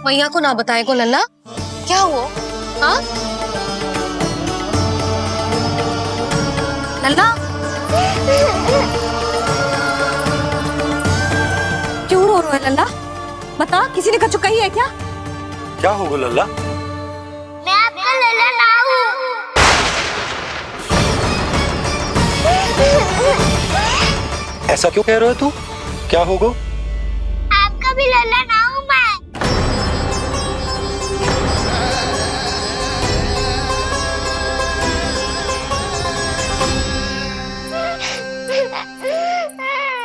मैया को ना बताए को लल्ला, क्या हुआ? हाँ लल्ला, क्यों रो रहा है लल्ला? बता, किसी ने कछु कही है क्या? क्या होगा लल्ला? मैं आपका लल्ला ना हूँ। ऐसा क्यों कह रहे हो तू? क्या होगा? आपका भी लल्ला ना हूँ मैं।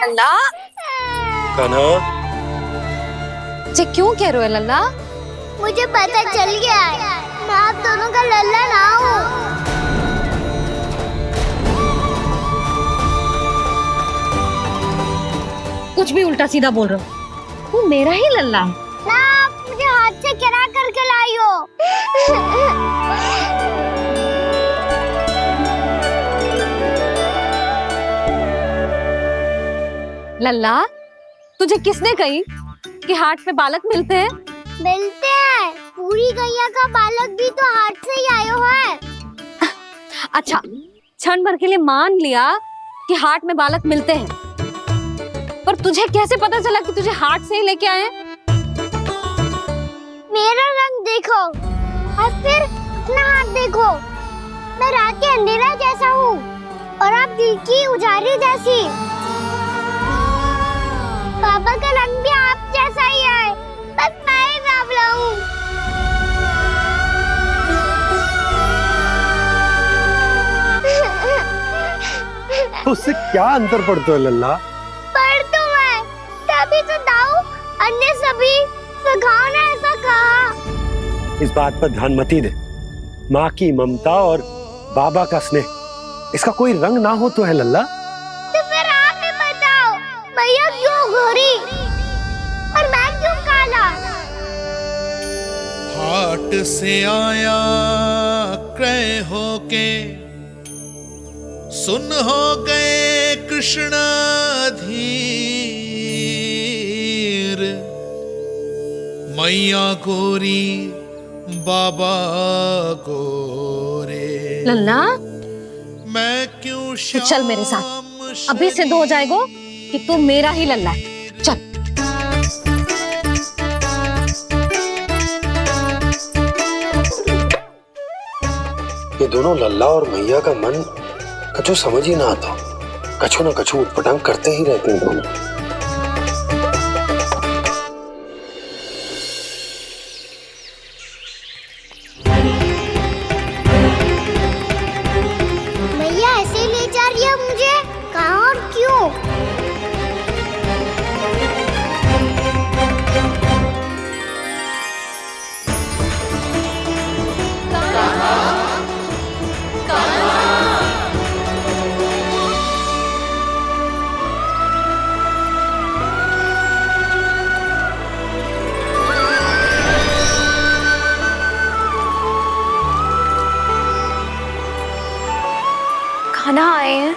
लल्ला, कान्हा, जे क्यों कह रहे हो लल्ला? मुझे पता चल गया है, मैं आप दोनों का लल्ला ना हूँ। कुछ भी उल्टा सीधा बोल रहे हो, तू मेरा ही लल्ला है। ना, आप मुझे हाथ से गिरा करके लाई हो। लल्ला, तुझे किसने कही कि हाट में बालक मिलते हैं? मिलते हैं, पूरी गैया का बालक भी तो हाट से ही आयो है। अच्छा, क्षण भर के लिए मान लिया कि हाट में बालक मिलते हैं, पर तुझे कैसे पता चला कि तुझे हाट से ही लेके आए? मेरा रंग देखो और फिर अपना हाथ देखो। मैं रात के अंधेरा जैसा हूँ और आप दिल की उजाली जैसी। पापा का रंग भी आप जैसा ही है, बस मैं ही बावला हूँ। उससे क्या अंतर पड़ता है लल्ला? पर तो मैं तभी तो दाऊ अन्य सभी सखाओ ने ऐसा कहा। इस बात पर ध्यान मत ही दे। माँ की ममता और बाबा का स्नेह, इसका कोई रंग ना हो तो है लल्ला? तो फिर आप ही बताओ, भैया क्यों गोरी और मैं क्यों काला? हाट से आया क्रय होके, सुन हो गए कृष्णाधीर। मैया गोरी बाबा गोरे, लल्ला, मैं क्यों तू चल मेरे साथ, अभी सिद्ध हो जाएगा कि तू मेरा ही लल्ला है। चल। ये दोनों लल्ला और मैया का मन कछु समझ ही ना आता, कछु ना कछु उटपटांग करते ही रहते हैं दोनों। भैया ऐसे ले जा रही है मुझे, कहाँ और क्यों? खाना आए हैं,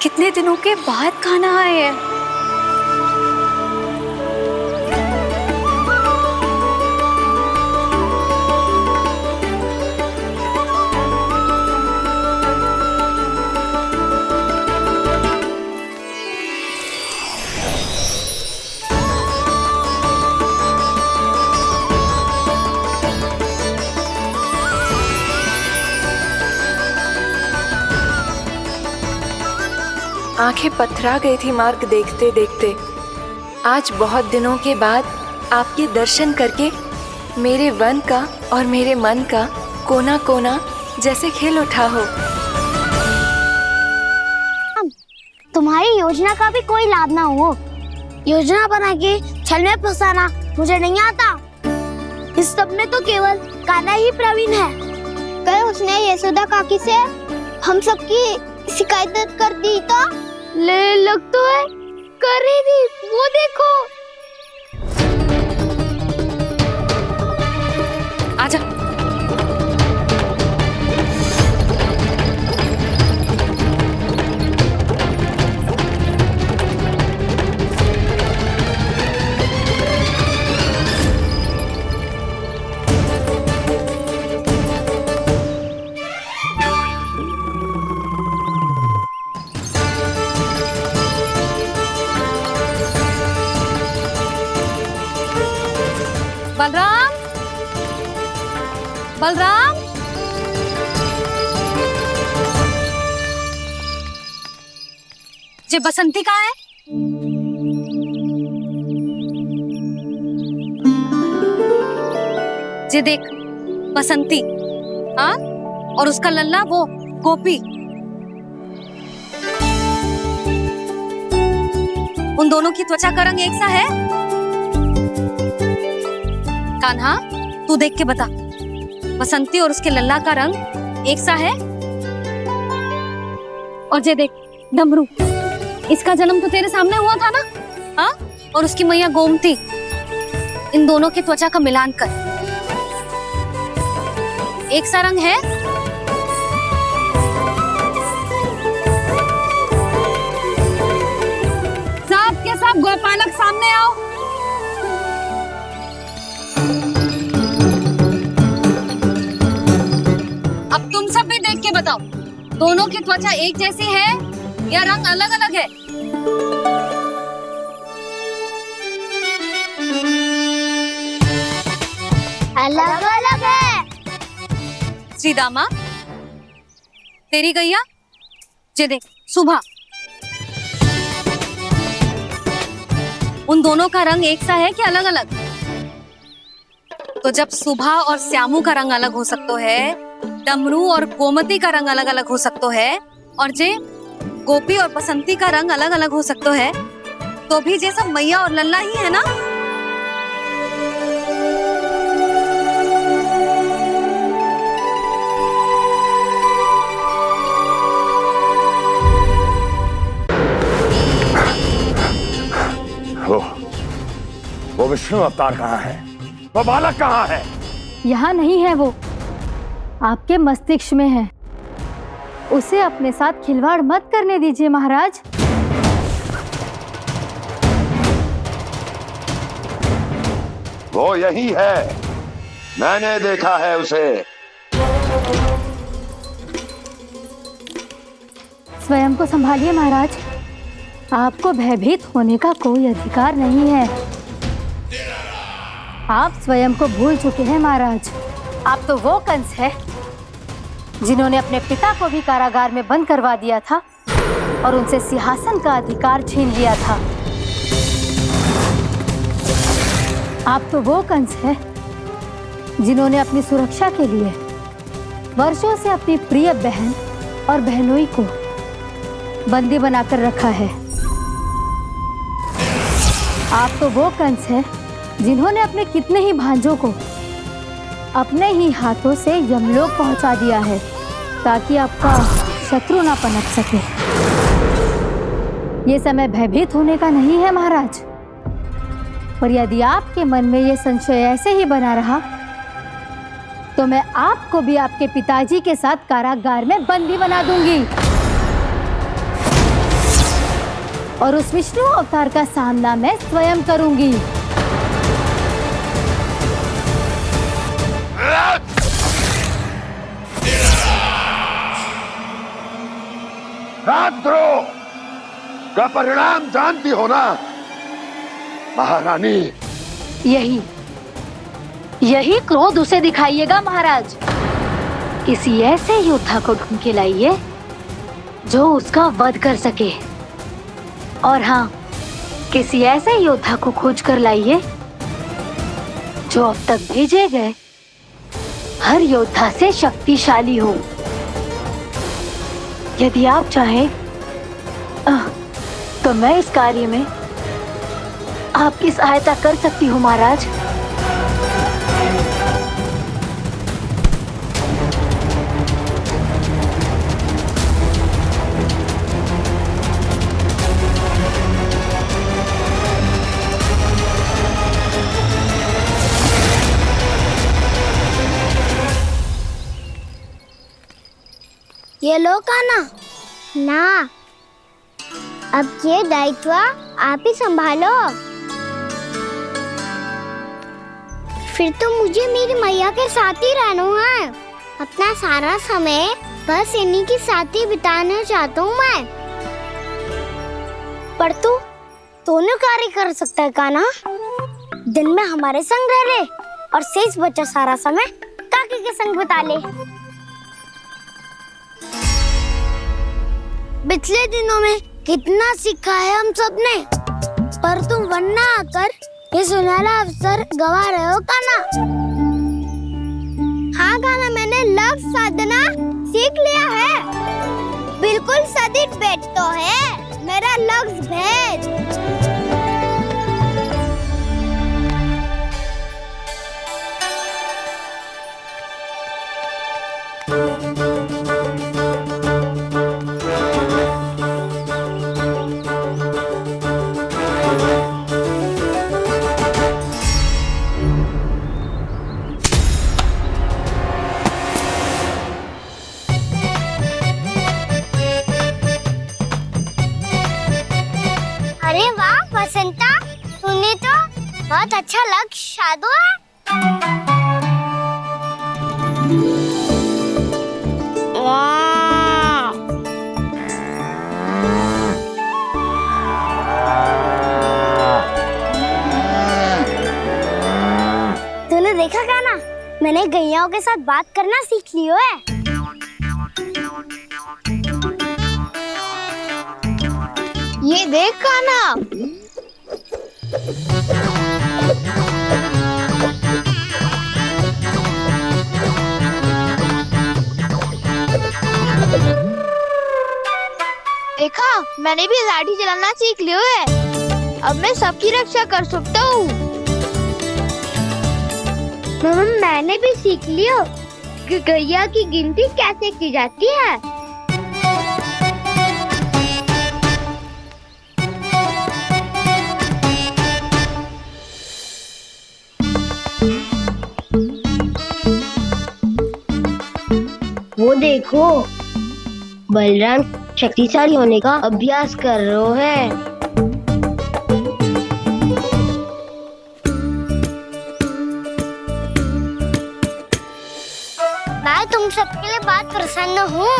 कितने दिनों के बाद खाना आए हैं। आंखें पथरा गई थी मार्ग देखते देखते। आज बहुत दिनों के बाद आपके दर्शन करके मेरे वन का और मेरे मन का कोना कोना जैसे खिल उठा हो। तुम्हारी योजना का भी कोई लाभ ना हो। योजना बना के छल में फंसाना मुझे नहीं आता। इस सब में तो केवल कान्हा ही प्रवीण है। कल उसने यशोदा काकी से हम सबकी शिकायत कर दी तो लग तो है कर ही दी, वो देखो। आजा। बलराम, बलराम, ये बसंती कहाँ है? ये देख बसंती, हाँ, और उसका लल्ला वो गोपी, उन दोनों की त्वचा का रंग एक सा है? कान्हा, तू देख के बता, बसंती और उसके लल्ला का रंग एक सा है? और ये देख डमरू, इसका जन्म तो तेरे सामने हुआ था ना, हाँ? और उसकी मैया गोमती, इन दोनों की त्वचा का मिलान कर एक सा रंग है? सब के सब गोपालक सामने आओ। अब तुम सब भी देख के बताओ, दोनों की त्वचा एक जैसी है या रंग अलग अलग है? अलग अलग है। श्रीदामा, तेरी गैया, ये देख सुभा, उन दोनों का रंग एक सा है कि अलग अलग? तो जब सुभा और श्यामू का रंग अलग हो सकता है, डमरू और गोमती का रंग अलग अलग हो सकता है, और जे गोपी और बसंती का रंग अलग अलग हो सकता है, तो भी ये सब मैया और लल्ला ही है ना? वो विष्णु अवतार कहाँ है? वो बालक कहाँ है? यहाँ नहीं है वो, आपके मस्तिष्क में है। उसे अपने साथ खिलवाड़ मत करने दीजिए महाराज। वो यही है, मैंने देखा है उसे। स्वयं को संभालिए महाराज, आपको भयभीत होने का कोई अधिकार नहीं है। आप स्वयं को भूल चुके हैं महाराज। आप तो वो कंस है जिन्होंने अपने पिता को भी कारागार में बंद करवा दिया था और उनसे सिंहासन का अधिकार छीन लिया था। आप तो वो कंस है जिन्होंने अपनी सुरक्षा के लिए वर्षों से अपनी प्रिय बहन और बहनोई को बंदी बनाकर रखा है। आप तो वो कंस है जिन्होंने अपने कितने ही भांजों को अपने ही हाथों से यमलोक पहुंचा दिया है ताकि आपका शत्रु ना पनप सके। ये समय भयभीत होने का नहीं है महाराज, पर यदि आपके मन में ये संशय ऐसे ही बना रहा तो मैं आपको भी आपके पिताजी के साथ कारागार में बंदी बना दूंगी और उस विष्णु अवतार का सामना मैं स्वयं करूंगी। राजद्रोह का परिणाम जानती हो ना महारानी? यही क्रोध उसे दिखाइएगा महाराज। किसी ऐसे योद्धा को ढूंढ के लाइए जो उसका वध कर सके, और हाँ, किसी ऐसे योद्धा को खोज कर लाइए जो अब तक भेजे गए हर योद्धा से शक्तिशाली हो। यदि आप चाहें तो मैं इस कार्य में आपकी सहायता कर सकती हूँ महाराज। ये लो कान्हा। ना, अब ये दायित्व आप ही संभालो। फिर तो मुझे मेरी मैया के साथ ही रहना है। अपना सारा समय बस इन्हीं के साथ ही बिताना चाहता हूँ मैं। पर तू दोनों कार्य कर सकता है कान्हा। दिन में हमारे संग रह ले और शेष बचा सारा समय काकी के संग बिता ले। पिछले दिनों में कितना सीखा है हम सबने, पर तुम वरना आकर ये सुनहरा अवसर गवा रहे हो काना। हाँ काना, मैंने लक्ष्य साधना सीख लिया है। बिल्कुल सदित भेद तो है मेरा लक्ष्य भेद। अरे वाह वसंता, तूने तो बहुत अच्छा लक्ष्य साधा है। वाह! तूने देखा काना, मैंने गैयाओं के साथ बात करना सीख लियो है। ये देख काना, देखा मैंने भी लाठी चलाना सीख लियो है। अब मैं सबकी रक्षा कर सकता हूँ। मैंने भी सीख लियो कि गैया की गिनती कैसे की जाती है। वो देखो, बलराम शक्तिशाली होने का अभ्यास कर रहे हैं। मैं तुम सबके लिए बहुत प्रसन्न हूँ।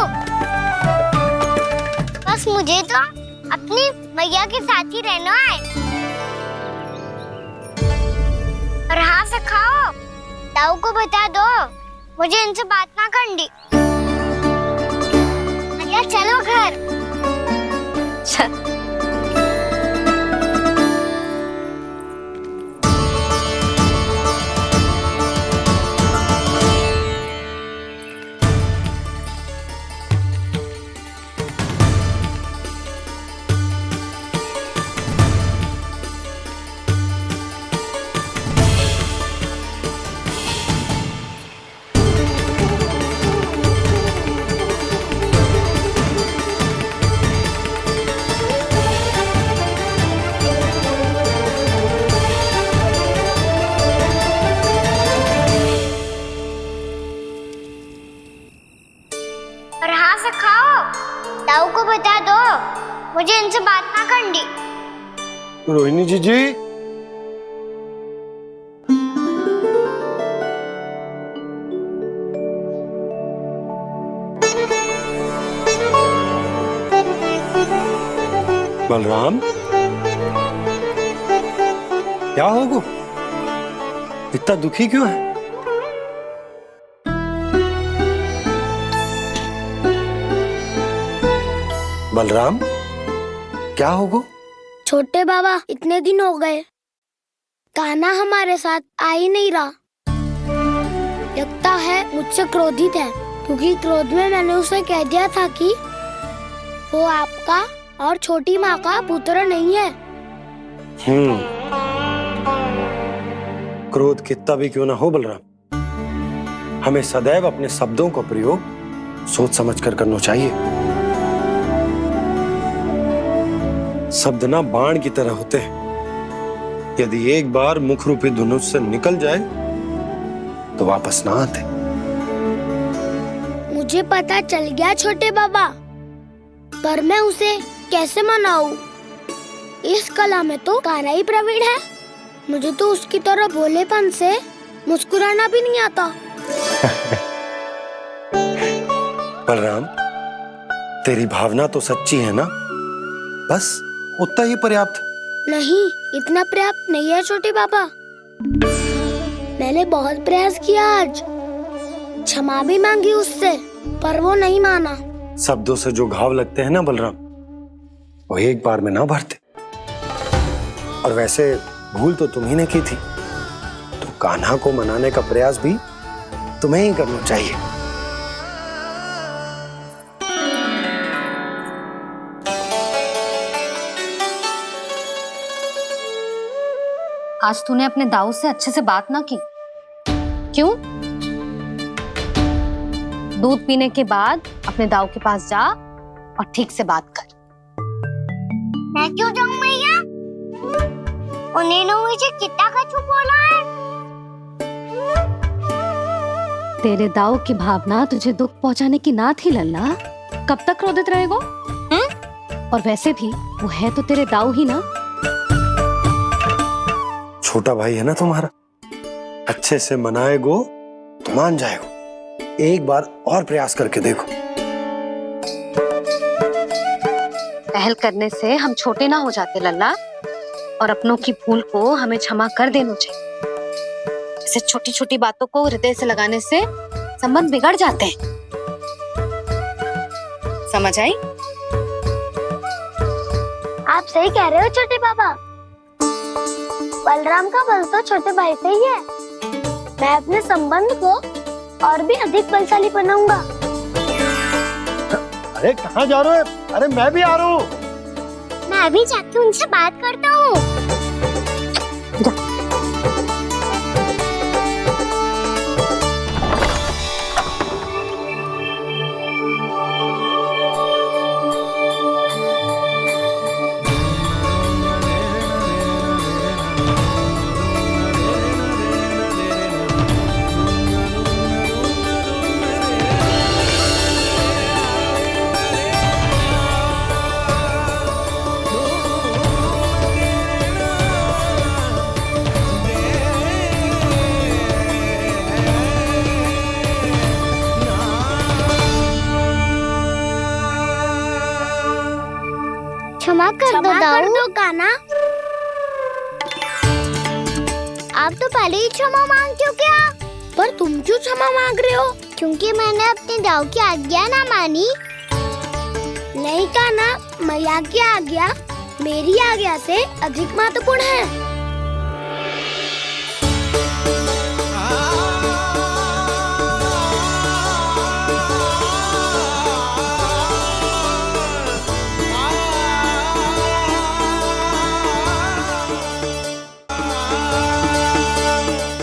बस मुझे तो अपनी मैया के साथ ही रहना है। और हाँ से खाओ, ताऊ को बता दो मुझे इनसे बात ना करनी। चलो घर। और हाँ से खाओ, ताऊ को बता दो मुझे इनसे बात ना करनी। रोहिणी जी बलराम, क्या होगा? इतना दुखी क्यों है? बलराम, क्या होगा? छोटे बाबा, इतने दिन हो गए कान्हा हमारे साथ आ ही नहीं रहा। लगता है मुझसे क्रोधित है, क्योंकि क्रोध में मैंने उसे कह दिया था कि वो आपका और छोटी माँ का पुत्र नहीं है। क्रोध कितना भी क्यों ना हो बलराम, हमें सदैव अपने शब्दों का प्रयोग सोच समझ कर करना चाहिए। शब्द ना बाण की तरह होते हैं, यदि एक बार मुख रूपी धनुष से निकल जाए तो वापस ना आते। मुझे पता चल गया छोटे बाबा, पर मैं उसे कैसे मनाऊं? इस कला में तो कान्हा ही प्रवीण है। मुझे तो उसकी तरह भोलेपन से मुस्कुराना भी नहीं आता। बलराम, तेरी भावना तो सच्ची है ना, बस उतना ही पर्याप्त। नहीं, इतना पर्याप्त नहीं है छोटे बाबा। मैंने बहुत प्रयास किया आज, क्षमा भी मांगी उससे, पर वो नहीं माना। शब्दों से जो घाव लगते हैं ना बलराम, वो एक बार में ना भरते। और वैसे भूल तो तुम्ही ने की थी, तो कान्हा को मनाने का प्रयास भी तुम्हें ही करना चाहिए। आज तूने अपने दाऊ से अच्छे से बात ना की, क्यों? दूध पीने के बाद अपने दाऊ के पास जा और ठीक से बात कर। मैं क्यों जाऊं भैया? उन्हें मुझे कितना कछु बोला है। तेरे दाऊ की भावना तुझे दुख पहुंचाने की ना थी लल्ला, कब तक क्रोधित रहेगो? और वैसे भी वो है तो तेरे दाऊ ही ना। छोटा भाई है ना तुम्हारा, अच्छे से मनाएगो तो मान जाएगो। एक बार और प्रयास करके देखो। पहल करने से हम छोटे ना हो जाते लल्ला, और अपनों की भूल को हमें क्षमा कर देना चाहिए। ऐसे छोटी छोटी बातों को हृदय से लगाने से संबंध बिगड़ जाते हैं। समझ आई? आप सही कह रहे हो छोटे पापा। बलराम का बल तो छोटे भाई से ही है। मैं अपने संबंध को और भी अधिक बलशाली बनाऊंगा। अरे कहाँ जा रहे हो? अरे मैं भी आ रहा हूँ। मैं अभी जाके उनसे बात करता हूँ। क्षमा कर दो कान्हा। आप तो पहले ही क्षमा मांग चुके हो, पर तुम क्यों क्षमा मांग रहे हो? क्योंकि मैंने अपने दाऊ की आज्ञा ना मानी। नहीं कान्हा, मैया की आज्ञा मेरी आज्ञा से अधिक महत्वपूर्ण है।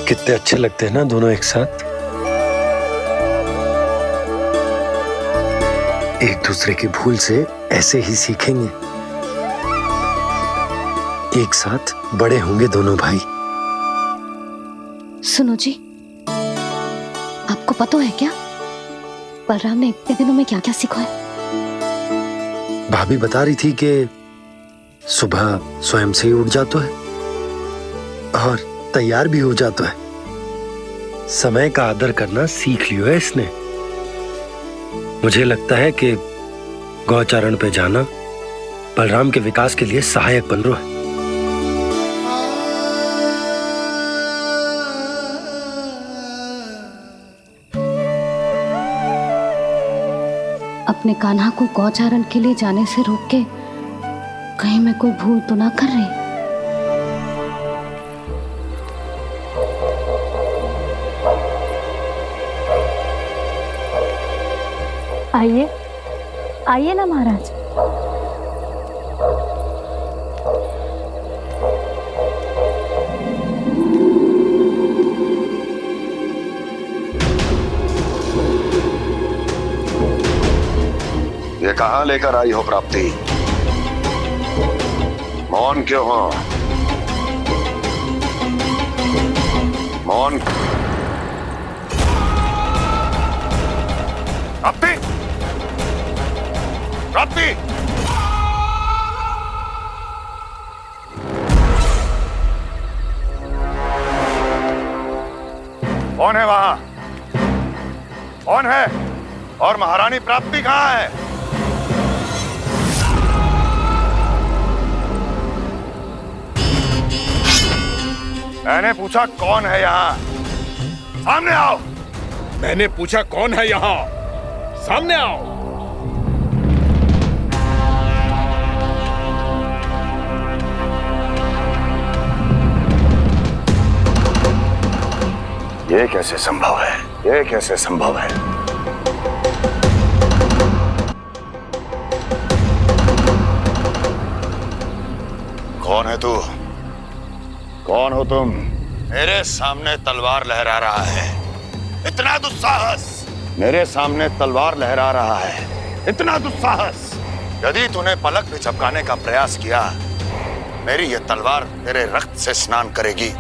कितने अच्छे लगते हैं ना दोनों एक साथ। एक दूसरे की भूल से ऐसे ही सीखेंगे। एक साथ बड़े होंगे दोनों भाई। सुनो जी, आपको पता है क्या बलराम ने इतने दिनों में क्या क्या सीखा है? भाभी बता रही थी कि सुबह स्वयं से ही उठ जाता है और तैयार भी हो जाता है। समय का आदर करना सीख लियो है इसने। मुझे लगता है कि गौचारण पे जाना बलराम के विकास के लिए सहायक बन रहा है। अपने कान्हा को गौचारण के लिए जाने से रोक के कहीं मैं कोई भूल तो ना कर रही? आइए आइए ना महाराज। ये कहाँ लेकर आई हो प्राप्ति? मौन क्यों हो? मौन। प्राप्ति, प्राप्ति, कौन है वहां? कौन है? और महारानी प्राप्ति कहाँ है? मैंने पूछा कौन है यहाँ? सामने आओ। मैंने पूछा कौन है यहाँ? सामने आओ। ये कैसे संभव है? ये कैसे संभव है? कौन है तू? कौन हो तुम? मेरे सामने तलवार लहरा रहा है, इतना दुस्साहस! मेरे सामने तलवार लहरा रहा है, इतना दुस्साहस! यदि तूने पलक भी झपकाने का प्रयास किया, मेरी ये तलवार तेरे रक्त से स्नान करेगी।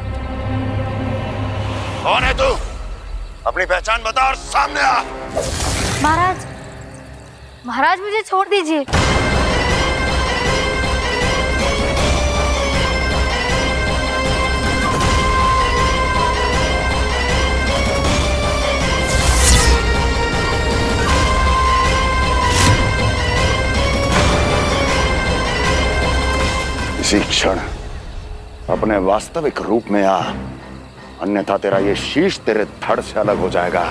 कौन है तू? अपनी पहचान बता और सामने आ। महाराज, महाराज मुझे छोड़ दीजिए। इसी क्षण अपने वास्तविक रूप में आ, अन्यथा तेरा ये शीश तेरे धड़ से अलग हो जाएगा।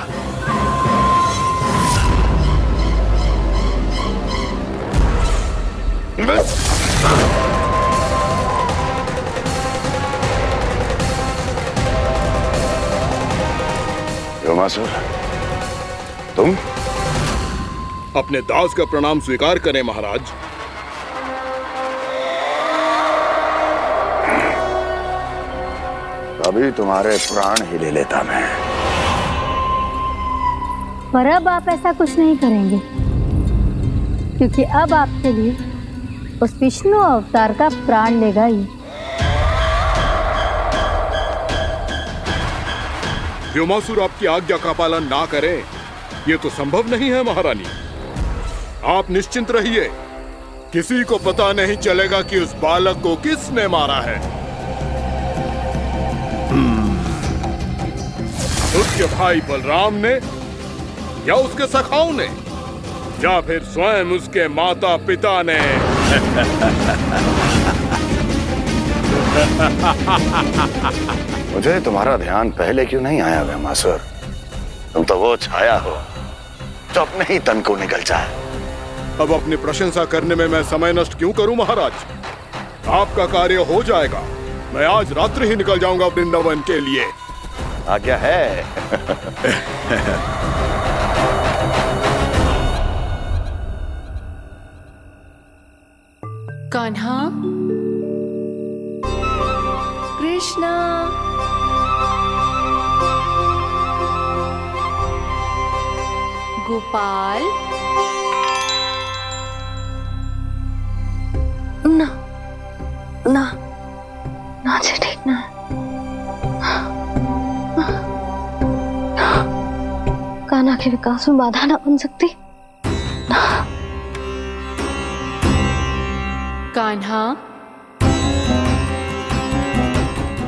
योमासुर, तुम? अपने दास का प्रणाम स्वीकार करें महाराज। अभी तुम्हारे प्राण ही ले लेता मैं। पर अब आप ऐसा कुछ नहीं करेंगे, क्योंकि अब आपके लिए उस विष्णु अवतार का प्राण लेगा ही। व्योमासुर आपकी आज्ञा का पालन ना करे, ये तो संभव नहीं है महारानी। आप निश्चिंत रहिए, किसी को पता नहीं चलेगा कि उस बालक को किसने मारा है। उसके भाई बलराम ने, या उसके सखाओं ने, या फिर स्वयं उसके माता पिता ने। मुझे तुम्हारा ध्यान पहले क्यों नहीं आया व्योमासुर? तुम तो वो छाया हो जो अपने ही तन को निकल जाए। अब अपनी प्रशंसा करने में मैं समय नष्ट क्यों करूं महाराज? आपका कार्य हो जाएगा। मैं आज रात्रि ही निकल जाऊंगा वृंदावन के लिए। आज्ञा है। कान्हा, कृष्णा, गोपाल। ना ना ना जी, ठीक ना। कान्हा के विकास में बाधा ना बन सकती। कान्हा,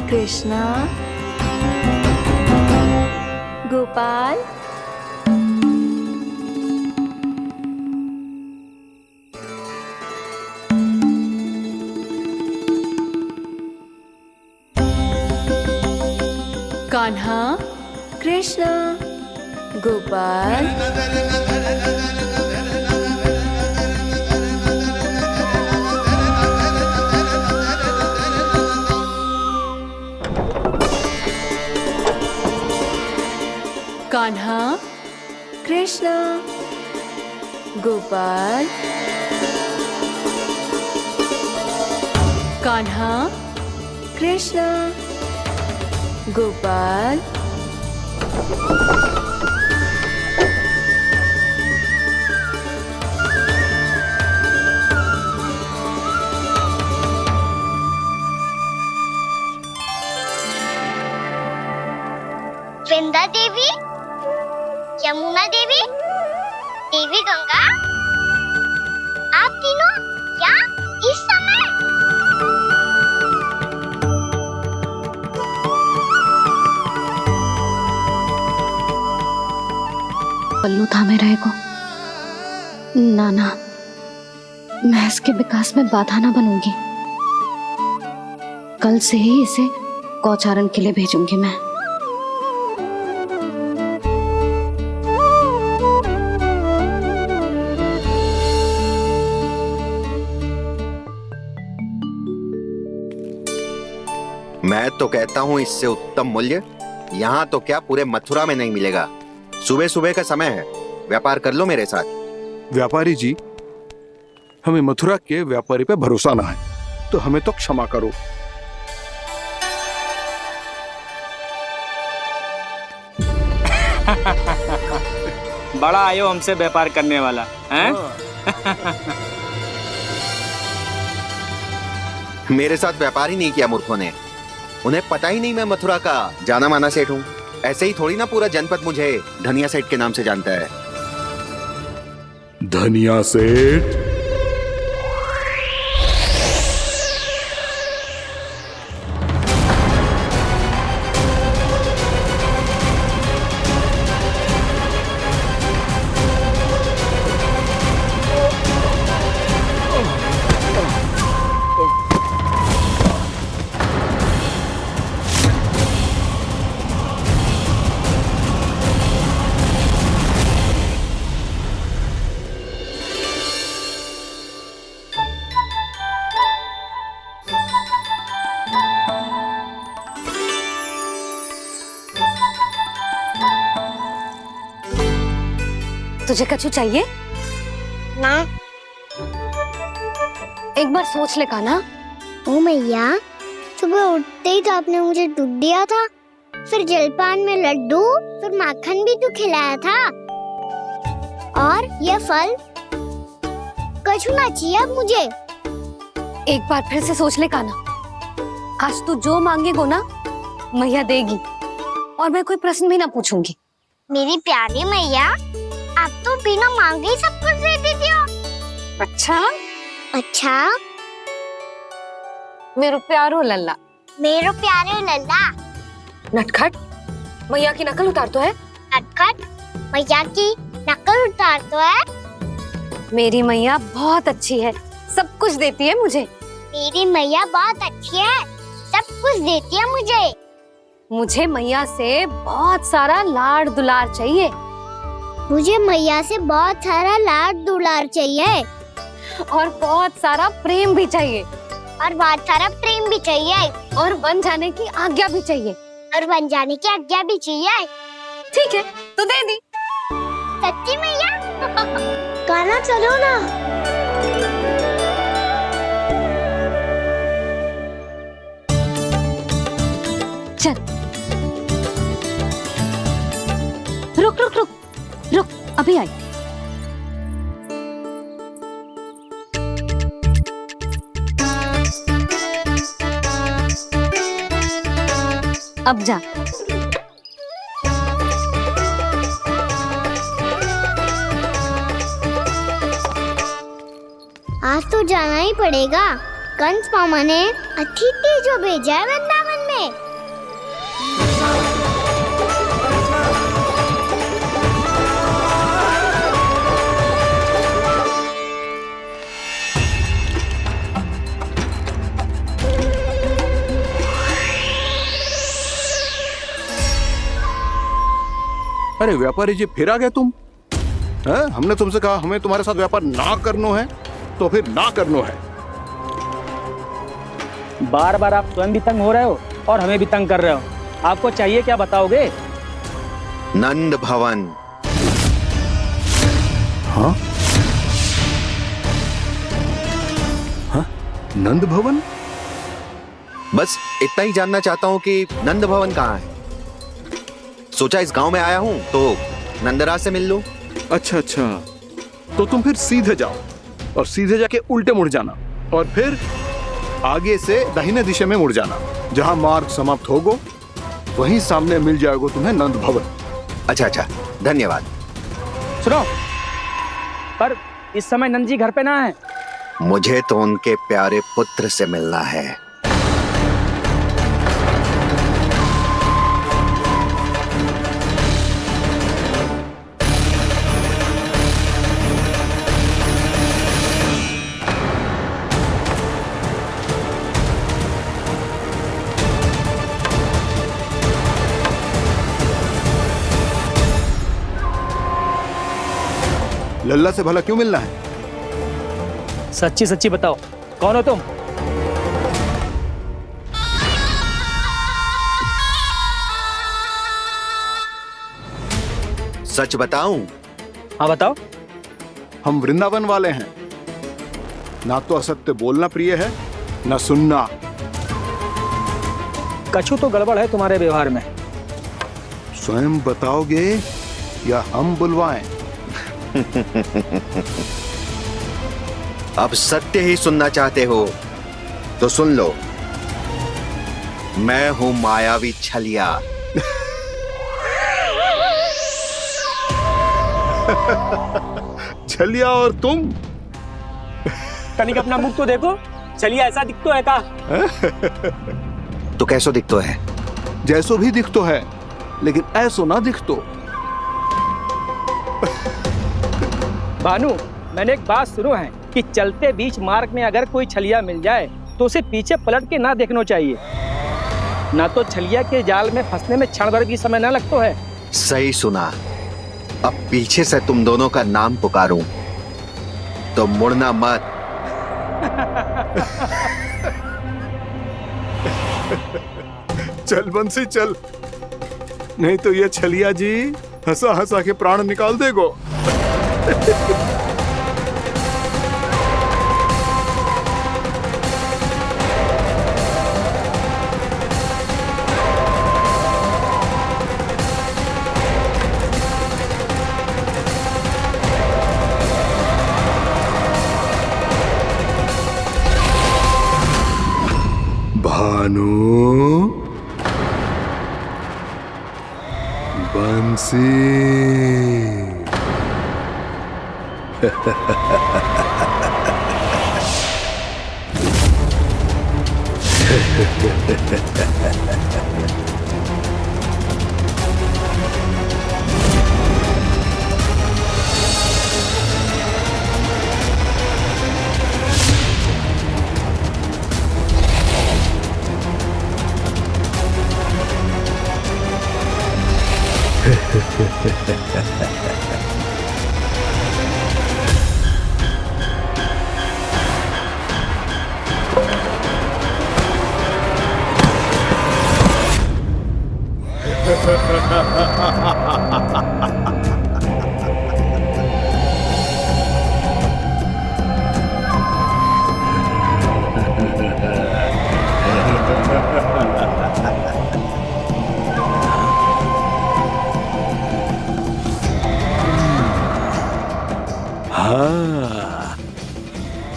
कृष्णा, गोपाल। कान्हा, कृष्णा, गोपाल। कान्हा, कृष्णा, गोपाल। कान्हा, कृष्णा, गोपाल। वृंदा देवी, यमुना देवी, देवी गंगा, आप तीनों यहाँ इस समय? पल्लू थामे रहेगो। ना ना, मैं इसके विकास में बाधा ना बनूंगी। कल से ही इसे गौचारण के लिए भेजूंगी मैं। मैं तो कहता हूँ इससे उत्तम मूल्य यहाँ तो क्या पूरे मथुरा में नहीं मिलेगा। सुबह सुबह का समय है, व्यापार कर लो मेरे साथ। व्यापारी जी, हमें मथुरा के व्यापारी पे भरोसा ना है, तो हमें तो क्षमा करो। बड़ा आयो हमसे व्यापार करने वाला हैं? मेरे साथ व्यापार ही नहीं किया मूर्खों ने। उन्हें पता ही नहीं मैं मथुरा का जाना माना सेठ हूँ। ऐसे ही थोड़ी ना पूरा जनपद मुझे धनिया सेठ के नाम से जानता है। धनिया सेठ? तुझे कछु चाहिए ना। एक बार सोच ले कान्हा। ओ मैया, सुबह उठते ही तो आपने मुझे दूध दिया था, फिर जलपान में लड्डू, फिर माखन भी तो खिलाया था, और ये फल कछु ना चाहिए अब मुझे। एक बार फिर से सोच ले कान्हा। आज तू जो मांगेगो ना मैया देगी, और मैं कोई प्रश्न भी ना पूछूंगी। मेरी प्यारी मैया, आप तो बिना मांगे ही सब कुछ दे देती हो। अच्छा अच्छा, मेरो प्यारो लल्ला। मेरो प्यारे लल्ला। नटखट, मैया की नकल उतार तो है। नटखट, मैया की नकल उतार तो है। मेरी मैया बहुत अच्छी है, सब कुछ देती है मुझे। मेरी मैया बहुत अच्छी है, सब कुछ देती है मुझे। मुझे मैया से बहुत सारा लाड़ दुलार चाहिए। मुझे मैया से बहुत सारा लाड दुलार चाहिए, और बहुत सारा प्रेम भी चाहिए, और बहुत सारा प्रेम भी चाहिए, और बन जाने की आज्ञा भी चाहिए, और बन जाने की आज्ञा भी चाहिए। ठीक है, तो दे दी। सच्ची मैया? गाना चलो ना। चल, रुक रुक रुक रुक, अभी आई। अब जा। आज तो जाना ही पड़ेगा। कंस मामा ने अतिथि जो भेजा है वृंदावन में। अरे व्यापारी जी, फिर आ गए तुम? हैं? हमने तुमसे कहा हमें तुम्हारे साथ व्यापार ना करनो है, तो फिर ना करनो है। बार बार आप स्वयं भी तंग हो रहे हो और हमें भी तंग कर रहे हो। आपको चाहिए क्या बताओगे? नंद भवन। हाँ? हाँ? नंद भवन? बस इतना ही जानना चाहता हूँ कि नंद भवन कहाँ है। सोचा इस गांव में आया हूँ तो नंदराज से मिल लूं। अच्छा अच्छा, तो तुम फिर सीधे जाओ और सीधे जाके उल्टे मुड़ जाना, और फिर आगे से दाहिने दिशा में मुड़ जाना। जहां मार्ग समाप्त होगो वहीं सामने मिल जाएगा तुम्हें नंद भवन। अच्छा अच्छा, धन्यवाद। सुनो, पर इस समय नंद जी घर पे ना है। मुझे तो उनके प्यारे पुत्र से मिलना है। लल्ला से भला क्यों मिलना है? सच्ची सच्ची बताओ, कौन हो तुम? सच बताऊं? हाँ बताओ। हम वृंदावन वाले हैं। ना तो असत्य बोलना प्रिय है, ना सुनना। कछु तो गड़बड़ है तुम्हारे व्यवहार में। स्वयं बताओगे या हम बुलवाएं? अब सत्य ही सुनना चाहते हो तो सुन लो। मैं हूं मायावी छलिया। छलिया और तुम? कनिक अपना मुख तो देखो, चलिए ऐसा दिख तो है का? तो कैसो दिखतो है? जैसो भी दिख तो है, लेकिन ऐसो ना दिख तो। भानु, मैंने एक बात सुनो है कि चलते बीच मार्ग में अगर कोई छलिया मिल जाए तो उसे पीछे पलट के ना देखना चाहिए, ना तो छलिया के जाल में फंसने में क्षण भर भी समय ना लगता है। सही सुना। अब पीछे से तुम दोनों का नाम पुकारूं तो मुड़ना मत। चल बंसी चल, नहीं तो ये छलिया जी हंसा हंसा के प्राण निकाल देगो। भानु, बंसी। हाँ,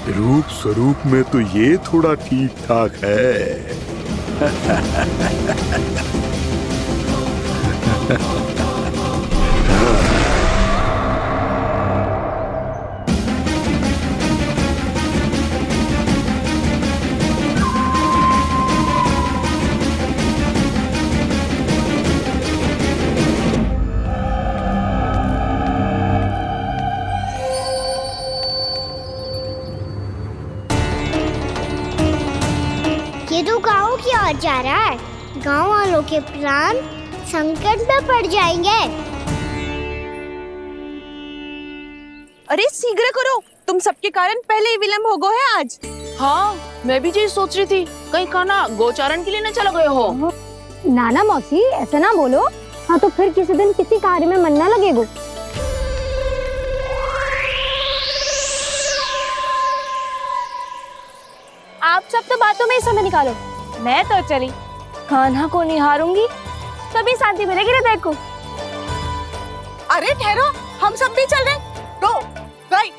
रूप स्वरूप में तो ये थोड़ा ठीक ठाक है। ये तो गाँव की ओर जा रहा है। गाँव वालों के प्राण संकट में पड़ जाएंगे। अरे शीघ्र करो, तुम सबके कारण पहले ही विलंब हो गो है आज। हाँ, मैं भी यही सोच रही थी, कहीं खाना गोचारण के लिए न चला गए हो। नाना मौसी ऐसे ना बोलो। हाँ तो फिर किसी दिन किसी कार्य में मन ना लगेगा। आप सब तो बातों में ही समय निकालो। मैं तो चली कान्हा को निहारूंगी, तभी शांति मिलेगी हृदय को। अरे ठहरो, हम सब भी चल रहे। तो गई।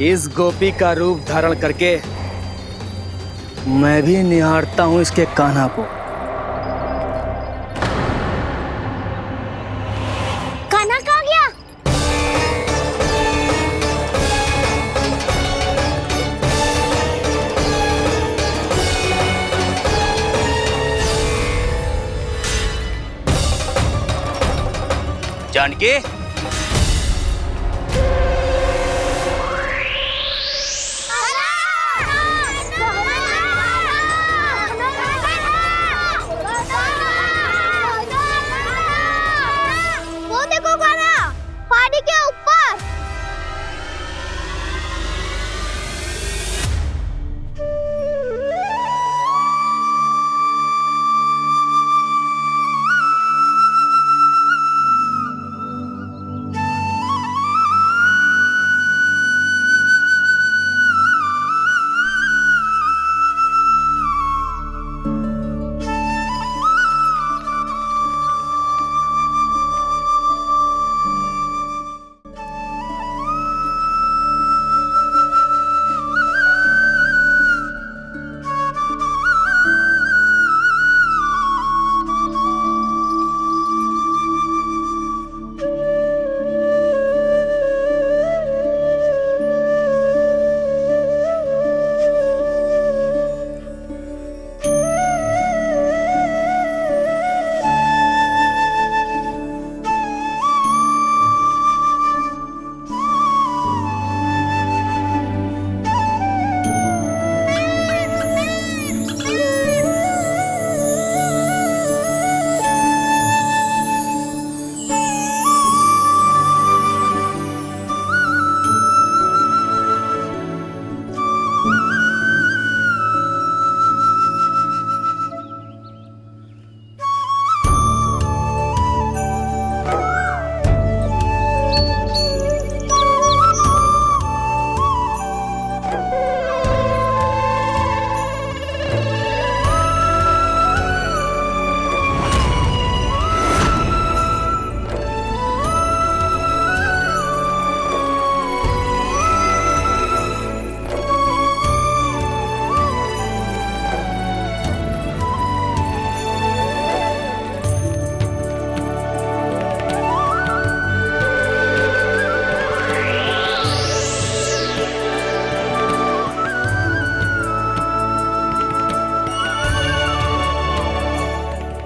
इस गोपी का रूप धारण करके मैं भी निहारता हूँ इसके कान्हा को। कान्हा कहाँ गया? जानकी, वो देखो कान्हा, पहाड़ी के ऊपर।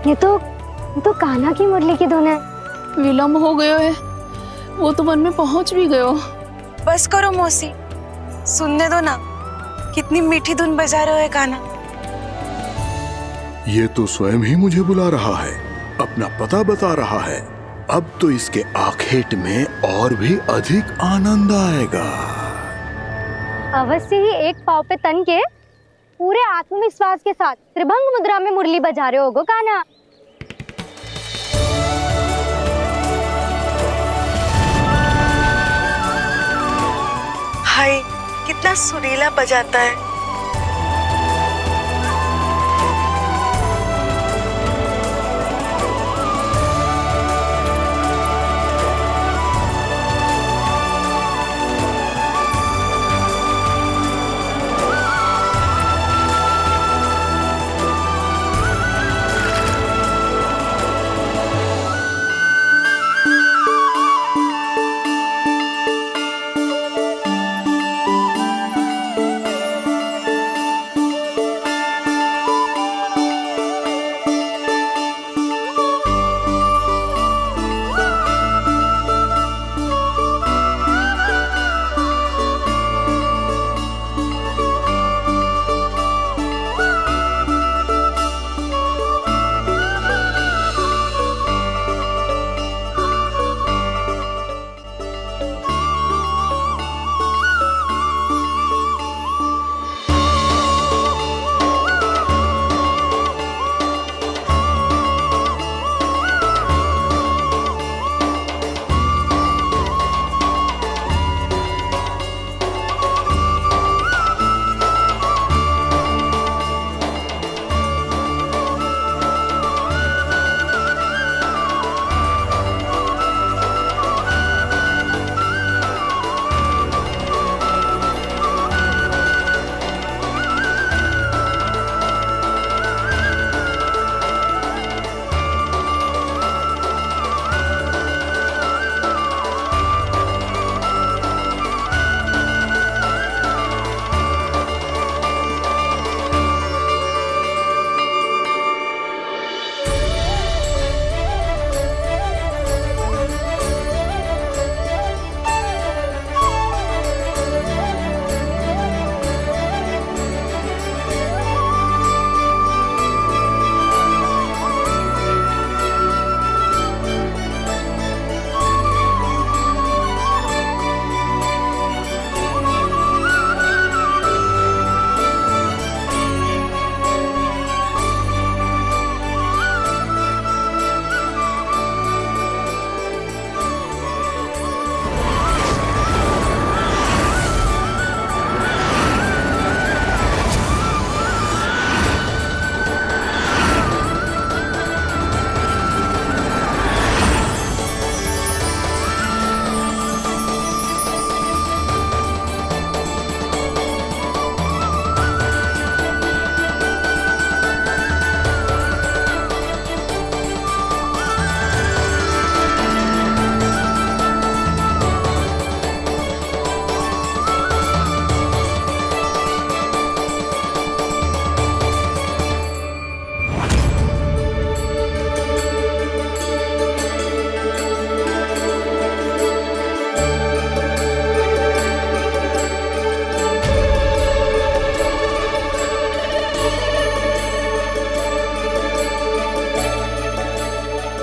ये तो कान्हा की मुरली की धुन है। विलम्ब हो गयो है, वो तो वन में पहुंच भी गयो। बस करो मौसी, सुनने दो ना, कितनी मीठी धुन बजा रहे हो कान्हा। ये तो स्वयं ही मुझे बुला रहा है, अपना पता बता रहा है। अब तो इसके आखेट में और भी अधिक आनंद आएगा। अवश्य ही एक पाव पे तन के पूरे आत्मविश्वास के साथ त्रिभंग मुद्रा में मुरली बजा रहे होगो कान्हा। हाय, कितना सुरीला बजाता है।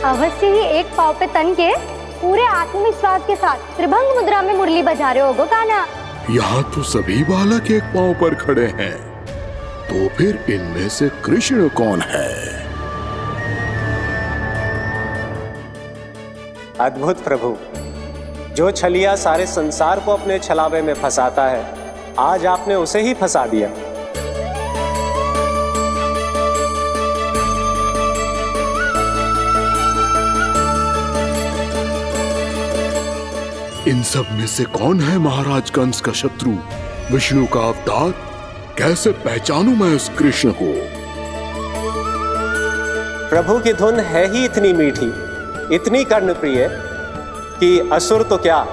अवश्य ही एक पाव पे तन के पूरे आत्मविश्वास के साथ त्रिभंग मुद्रा में मुरली बजा रहे होगो कान्हा। यहाँ तो सभी बालक एक पांव पर खड़े हैं, तो फिर इनमें से कृष्ण कौन है? अद्भुत प्रभु, जो छलिया सारे संसार को अपने छलावे में फंसाता है, आज आपने उसे ही फंसा दिया। इन सब में से कौन है महाराज कंस का शत्रु, विष्णु का अवतार? कैसे पहचानूं मैं उस कृष्ण को? प्रभु की धुन है ही इतनी मीठी, इतनी कर्णप्रिय कि असुर तो क्या,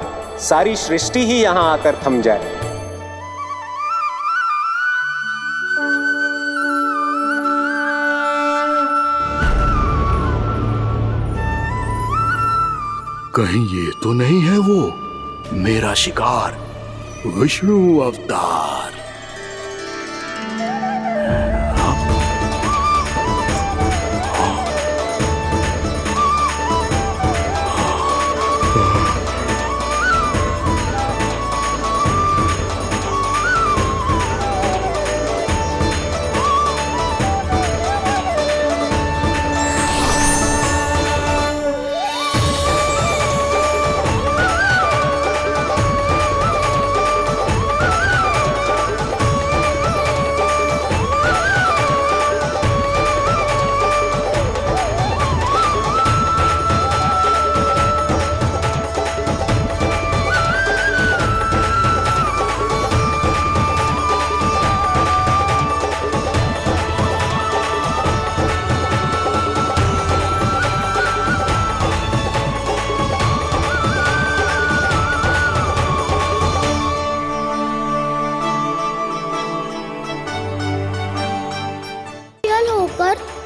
सारी सृष्टि ही यहां आकर थम जाए। कहीं ये तो नहीं है वो मेरा शिकार विष्णु अवतार?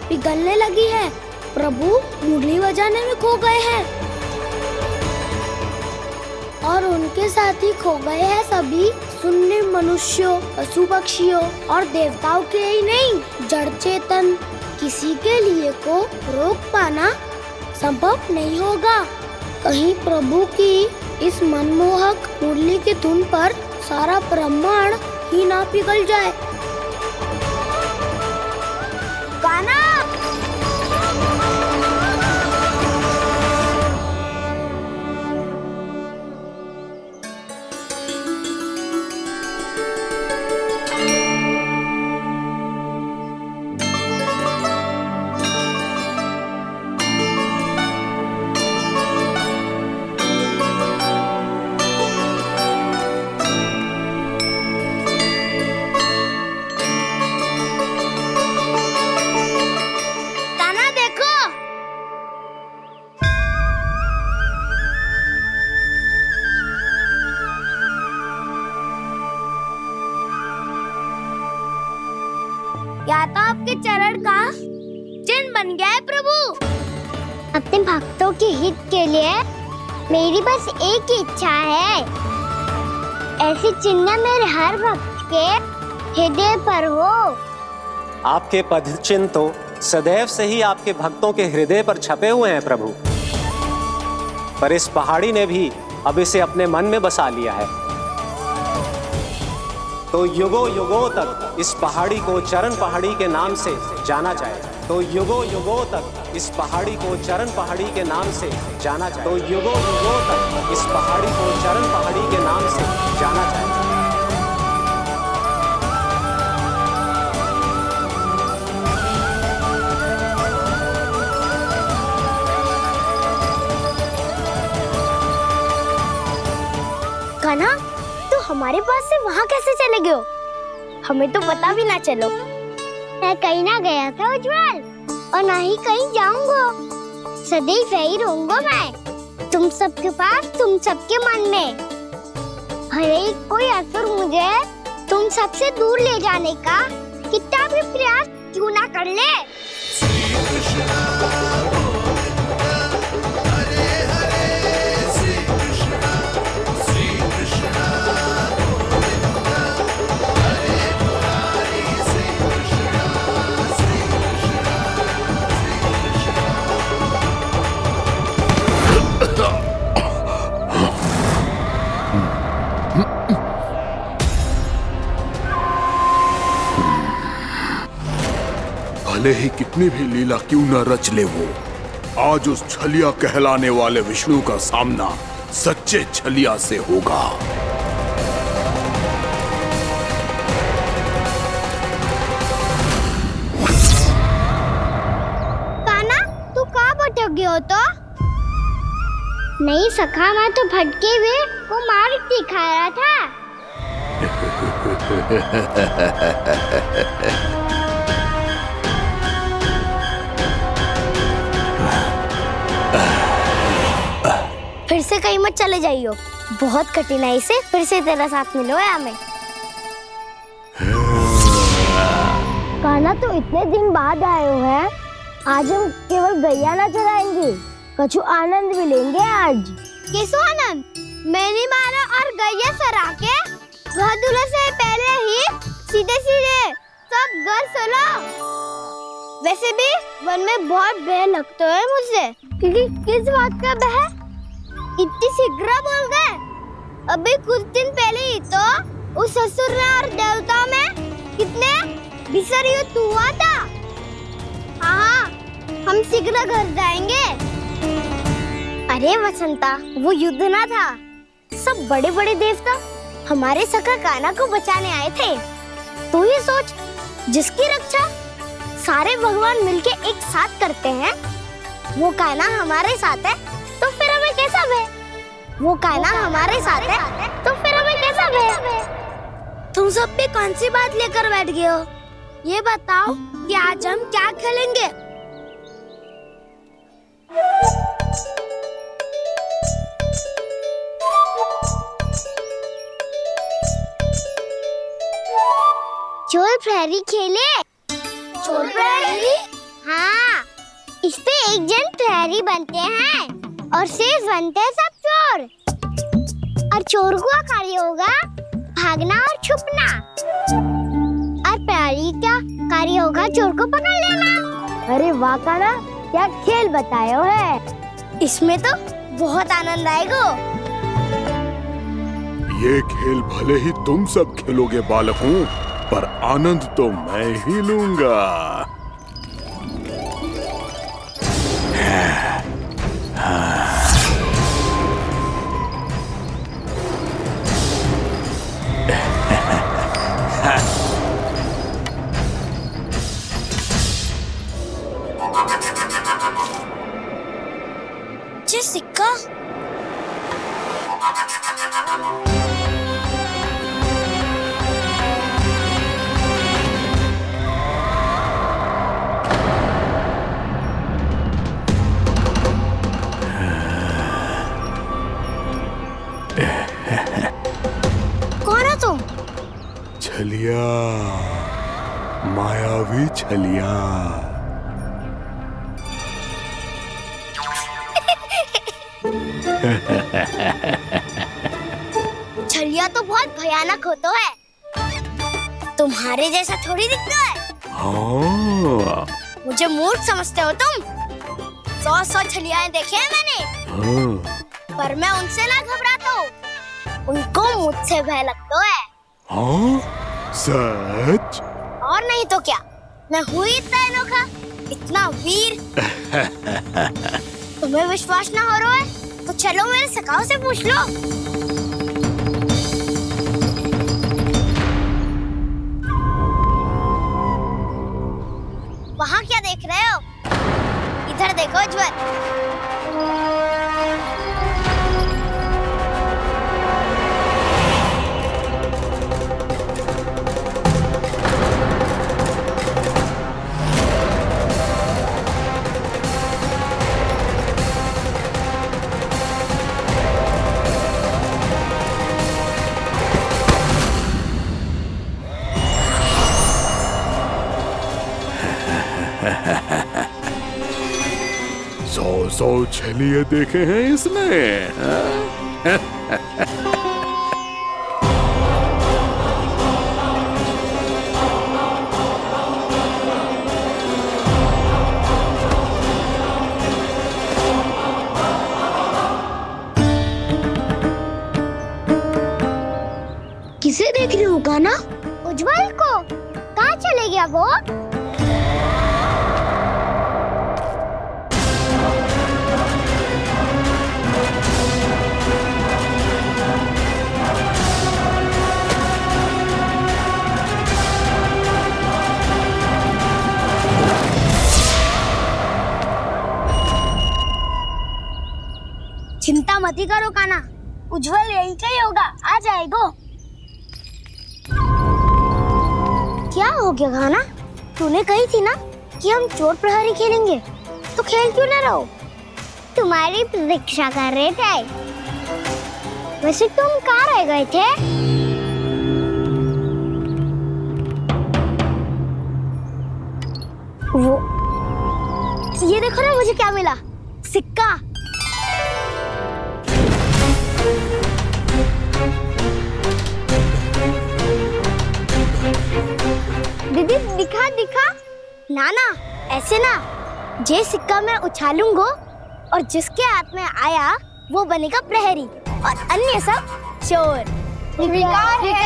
पिघलने लगी है। प्रभु मुरली बजाने में खो गए हैं और उनके साथ ही खो गए हैं सभी सुनने मनुष्यों, पशु पक्षियों और देवताओं के ही नहीं, जड़ चेतन किसी के लिए को रोक पाना संभव नहीं होगा। कहीं प्रभु की इस मनमोहक मुरली की धुन पर सारा ब्रह्मांड ही ना पिघल जाए। गाना या तो आपके चरण का चिन्ह बन गया है प्रभु। अपने भक्तों के हित के लिए मेरी बस एक ही इच्छा है, ऐसी चिन्ह मेरे हर भक्त के हृदय पर हो। आपके पद चिन्ह तो सदैव से ही आपके भक्तों के हृदय पर छपे हुए हैं प्रभु, पर इस पहाड़ी ने भी अब इसे अपने मन में बसा लिया है। तो युगों युगों तक इस पहाड़ी को चरण पहाड़ी के नाम से जाना जाएगा। तो युगों युगों तक इस पहाड़ी को चरण पहाड़ी के नाम से जाना जाएगा। तो युगों युगों तक इस पहाड़ी को चरण पहाड़ी के नाम से जाना जाएगा। कान्हा, तो हमारे पास से वहाँ कैसे चले गए हो? हमें तो पता भी ना चलो। मैं कहीं ना गया था उज्जवल, और ना ही कहीं जाऊंगा। सदैव यही रहूंगा मैं, तुम सबके पास, तुम सबके मन में। भले ही कोई असुर मुझे तुम सबसे दूर ले जाने का कितना भी प्रयास क्यों ना कर ले। भले ही कितनी भी लीला क्यों न रच ले वो, आज उस छलिया कहलाने वाले विष्णु का सामना सच्चे छलिया से होगा। कान्हा, तू कहाँ भटक गए हो? तो नहीं सखा, मैं तो भटके हुए वो मार्ग दिखा रहा था। फिर से कहीं मत चले जाइयो, बहुत कठिनाई से फिर से तेरा साथ मिलो है हमें। कान्हा, तो इतने दिन बाद आए हो हैं, आज हम केवल गैया ना चराएंगे, कछु आनंद भी लेंगे आज। किसो आनंद? मैंने मारा और गैया सरा के घर दूल्हे से पहले ही सीधे सीधे सब घर चलो। वैसे भी वन में बहुत भय लगता है मुझसे, क्योंकि किस बात का भय? इतनी शीघ्र बोल गए। अभी कुछ दिन पहले ही तो उस ससुर और देवता में कितने भीषण युद्ध हुआ था। हाँ, हम शीघ्र घर जाएंगे। अरे वसंता, वो युद्ध ना था, सब बड़े बड़े देवता हमारे सखा कान्हा को बचाने आए थे। तू ही सोच, जिसकी रक्षा सारे भगवान मिलके एक साथ करते हैं, वो कान्हा हमारे साथ है, तो फिर हमें कैसा भय? वो कान्हा हमारे साथ है, तो फिर हमें कैसा भय? तुम सब भी कौन सी बात लेकर बैठ गए हो? ये बताओ कि आज हम क्या खेलेंगे? चोर प्रहरी खेले। चोर प्रहरी? हाँ, इस पे एक जन प्रहरी बनते हैं और शेष बनते हैं सब चोर। और चोर का कार्य होगा भागना और छुपना, और प्रहरी का कार्य होगा चोर को पकड़ लेना। अरे वाह कान्हा, क्या खेल बताया है। इसमें तो बहुत आनंद आएगा। ये खेल भले ही तुम सब खेलोगे बालकों, पर आनंद तो मैं ही लूंगा। सिक्का कौन है तुम? छलिया, मायावी छलिया। छलिया तो बहुत भयानक होता है, तुम्हारे जैसा थोड़ी दिखता है। हाँ। मुझे मूर्ख समझते हो तुम? 100 छलियाएं देखे हैं मैंने। हाँ। पर मैं उनसे ना घबराता हूँ, उनको मुझसे भय लगता है। हाँ? सच? और नहीं तो क्या, मैं हूँ इतना अनोखा, इतना वीर। तुम्हें विश्वास ना हो रहा है तो चलो मेरे सखाओं से पूछ लो। वहाँ क्या देख रहे हो? इधर देखो उज्ज्वल। सौ छलिए देखे हैं इसने। किसे देख रही हो कान्हा? उज्ज्वल को। कहाँ चले गया वो? चिंता मत करो कान्हा, उज्ज्वल यही का ही होगा, आ जाएगा। क्या हो गया कान्हा? तूने कही थी ना कि हम चोर प्रहरी खेलेंगे, तो खेल क्यों ना रहो? तुम्हारी प्रतीक्षा कर रहे थे। वैसे तुम कहाँ रह गए थे? वो ये देखो ना, मुझे क्या मिला। सिक्का। दीदी दिखा दिखा। ना ना ऐसे ना, जे सिक्का मैं उछालूंगा और जिसके हाथ में आया वो बनेगा प्रहरी और अन्य सब चोर। शिकार है।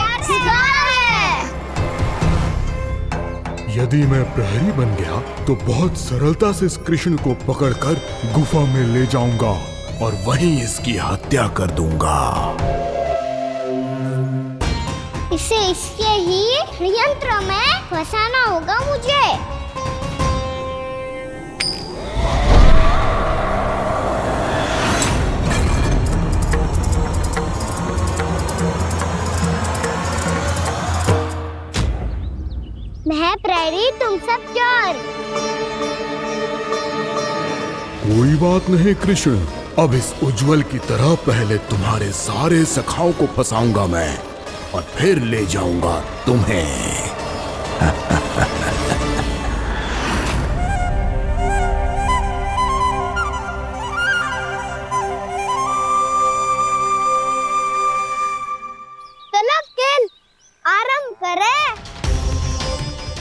यदि मैं प्रहरी बन गया तो बहुत सरलता से इस कृष्ण को पकड़कर गुफा में ले जाऊंगा और वहीं इसकी हत्या कर दूंगा। इसे इसके ही यंत्र में फंसाना होगा मुझे। मैं प्रहरी, तुम सब चोर। कोई बात नहीं कृष्ण, अब इस उज्जवल की तरह पहले तुम्हारे सारे सखाओं को फंसाऊंगा मैं और फिर ले जाऊंगा तुम्हें। चलो खेल आरंभ करें।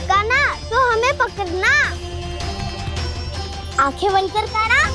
कान्हा तो हमें पकड़ना। आंखें बंद कर कान्हा।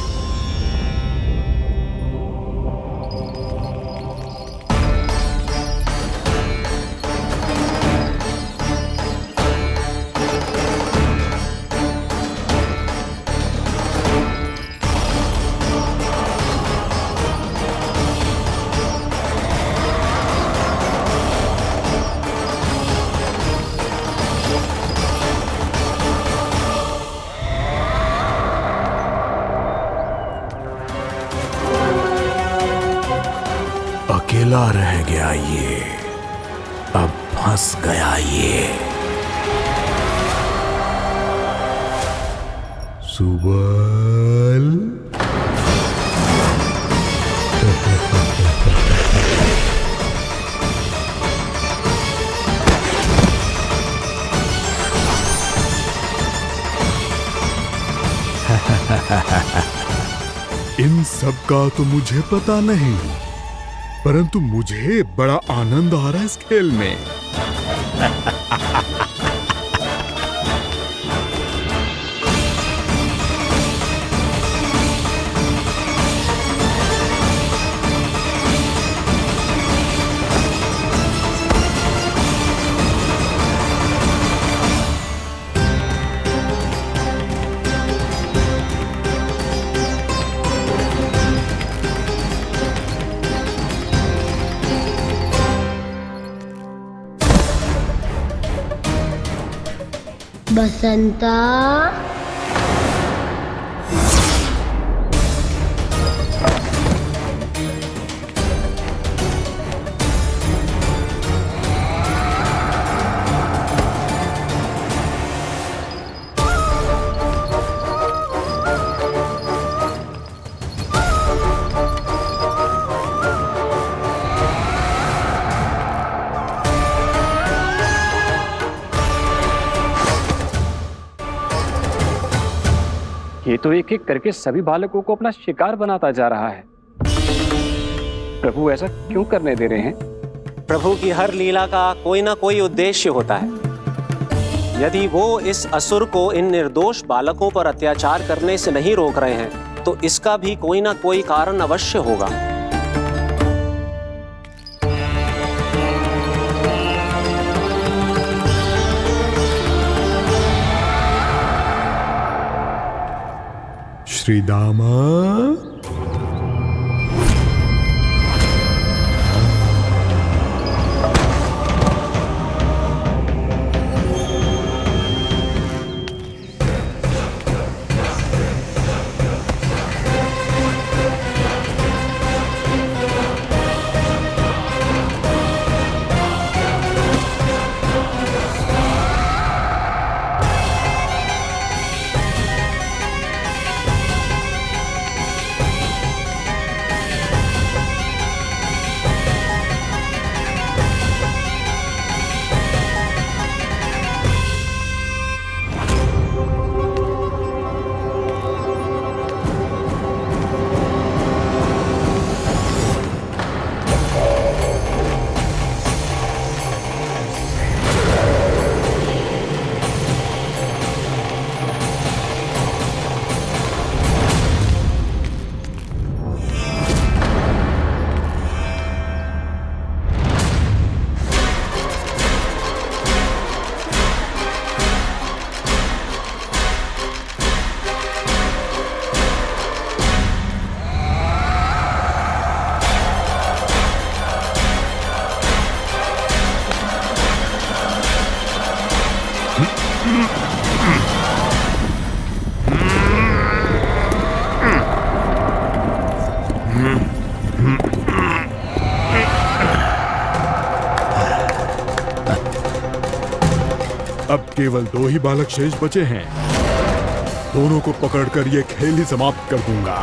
अकेला रह गया ये, अब फंस गया ये। सुबल इन सब का तो मुझे पता नहीं, परंतु मुझे बड़ा आनंद आ रहा है इस खेल में। बसंता, ये तो एक एक करके सभी बालकों को अपना शिकार बनाता जा रहा है। प्रभु ऐसा क्यों करने दे रहे हैं? प्रभु की हर लीला का कोई ना कोई उद्देश्य होता है। यदि वो इस असुर को इन निर्दोष बालकों पर अत्याचार करने से नहीं रोक रहे हैं तो इसका भी कोई ना कोई कारण अवश्य होगा। श्री दामा, अब केवल 2 ही बालक शेष बचे हैं। दोनों को पकड़कर ये खेल ही समाप्त कर दूंगा।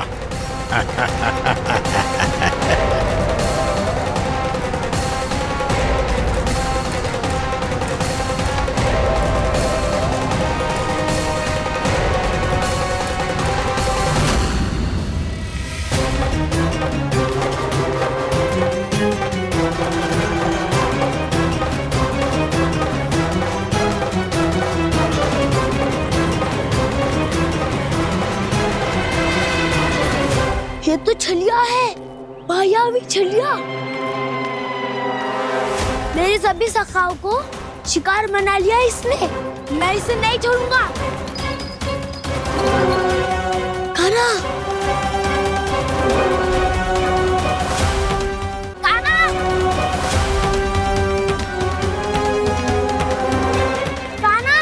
ये तो छलिया है, मायावी छलिया। मेरे सभी सखाओं को शिकार बना लिया इसने। मैं इसे नहीं छोड़ूंगा। कान्हा, कान्हा, कान्हा,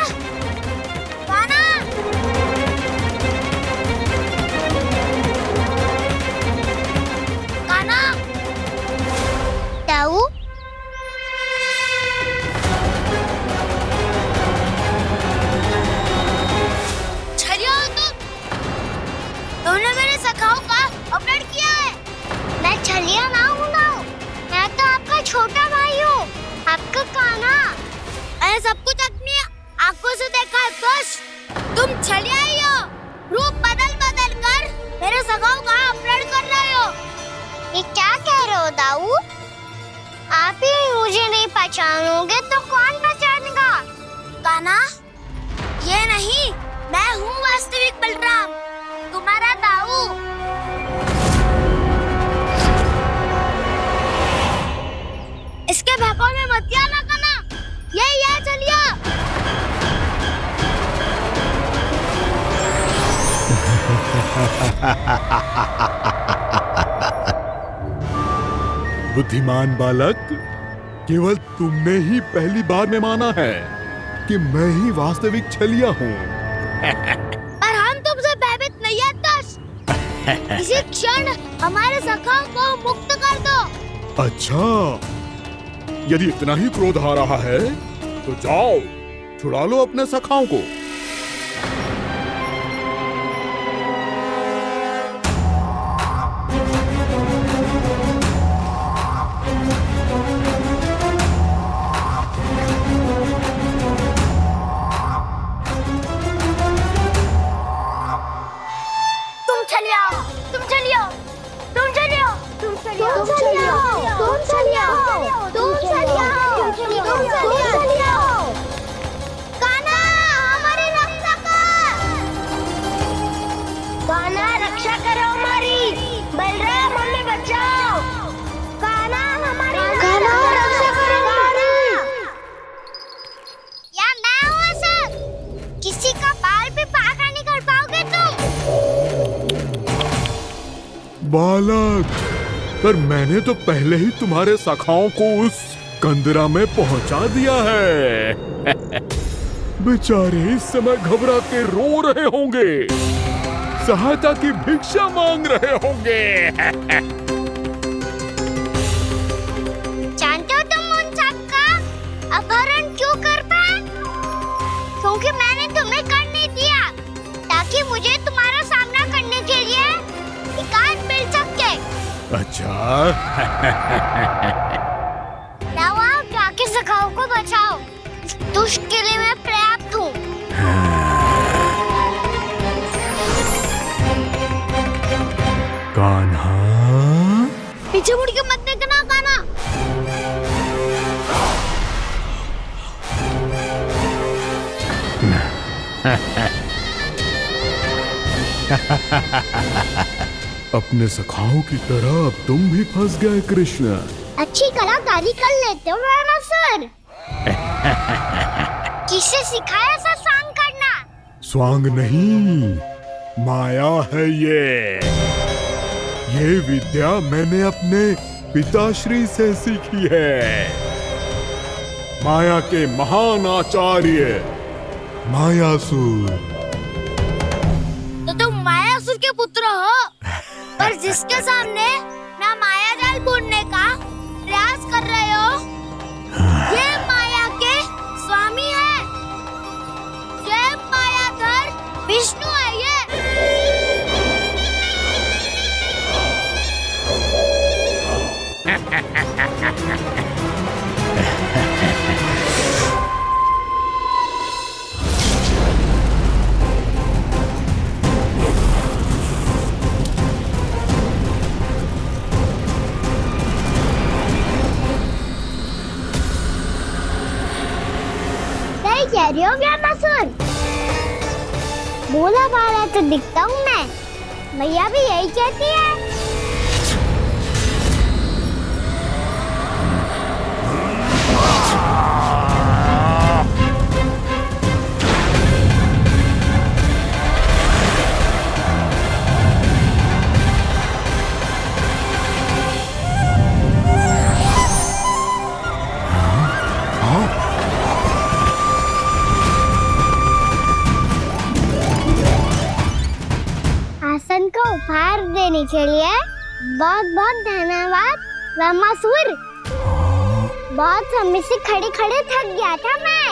कान्हा। दाऊ, छलिया हो तुमने मेरे सखाओं का अपहरण किया है। मैं छलिया ना हूँ ना, मैं तो आपका छोटा भाई हूँ, आपका कान्हा। मैंने सब कुछ अपनी आंखों से देखा है। बस तुम छलिया ही हो, रूप बदल बदल कर मेरे सखाओं का अपहरण कर रहे हो। ये क्या कह रहे हो दाऊ? आप ही मुझे नहीं पहचानोगे तो कौन पहचानेगा? कान्हा, ये नहीं, मैं हूँ वास्तविक बलराम, तुम्हारा दाऊ। इसके बहकावे में मत आना कान्हा, यही है चलिए। बुद्धिमान बालक, केवल तुमने ही पहली बार में माना है कि मैं ही वास्तविक छलिया हूँ। पर हम तुमसे भयभीत नहीं है दस। इसी क्षण हमारे सखाओं को मुक्त कर दो। अच्छा, यदि इतना ही क्रोध आ रहा है तो जाओ, छुड़ा लो अपने सखाओं को। बालक, पर मैंने तो पहले ही तुम्हारे सखाओं को उस कंदरा में पहुंचा दिया है। बेचारे इस समय घबरा के रो रहे होंगे, सहायता की भिक्षा मांग रहे होंगे। जानते हो तुम उन सबका अपहरण क्यों कर पाए? क्योंकि मैंने तुम्हें कर नहीं दिया, ताकि मुझे तुम्हारा सामना करने के लिए एकांत मिल सके। अच्छा। आओ, जाके सखाओं को बचाओ, दुष्ट के लिए मैं पर्याप्त हूँ। कान्हा, पीछे मुड़ के मत देखना कान्हा। अपने सखाओं की तरह अब तुम भी फंस गए कृष्ण। अच्छी कलाकारी कर लेते हो ना सर। किससे सिखाया ऐसा स्वांग करना? स्वांग नहीं, माया है ये विद्या मैंने अपने पिताश्री से सीखी है। माया के महान आचार्य मायासुर। तो तुम मायासुर के पुत्र हो, पर जिसके सामने मैं माया जाल बुनने का प्रयास कर रहे हो, ये माया के स्वामी है, ये मायाधर विष्णु है। ये कह रही हो व्यामासुर? बोला बाला तो दिखता हूँ मैं, मैया भी यही कहती है। आसन को उपहार देने के लिए बहुत बहुत धन्यवाद व्यामासुर। बहुत समय से खड़े खड़े थक गया था मैं।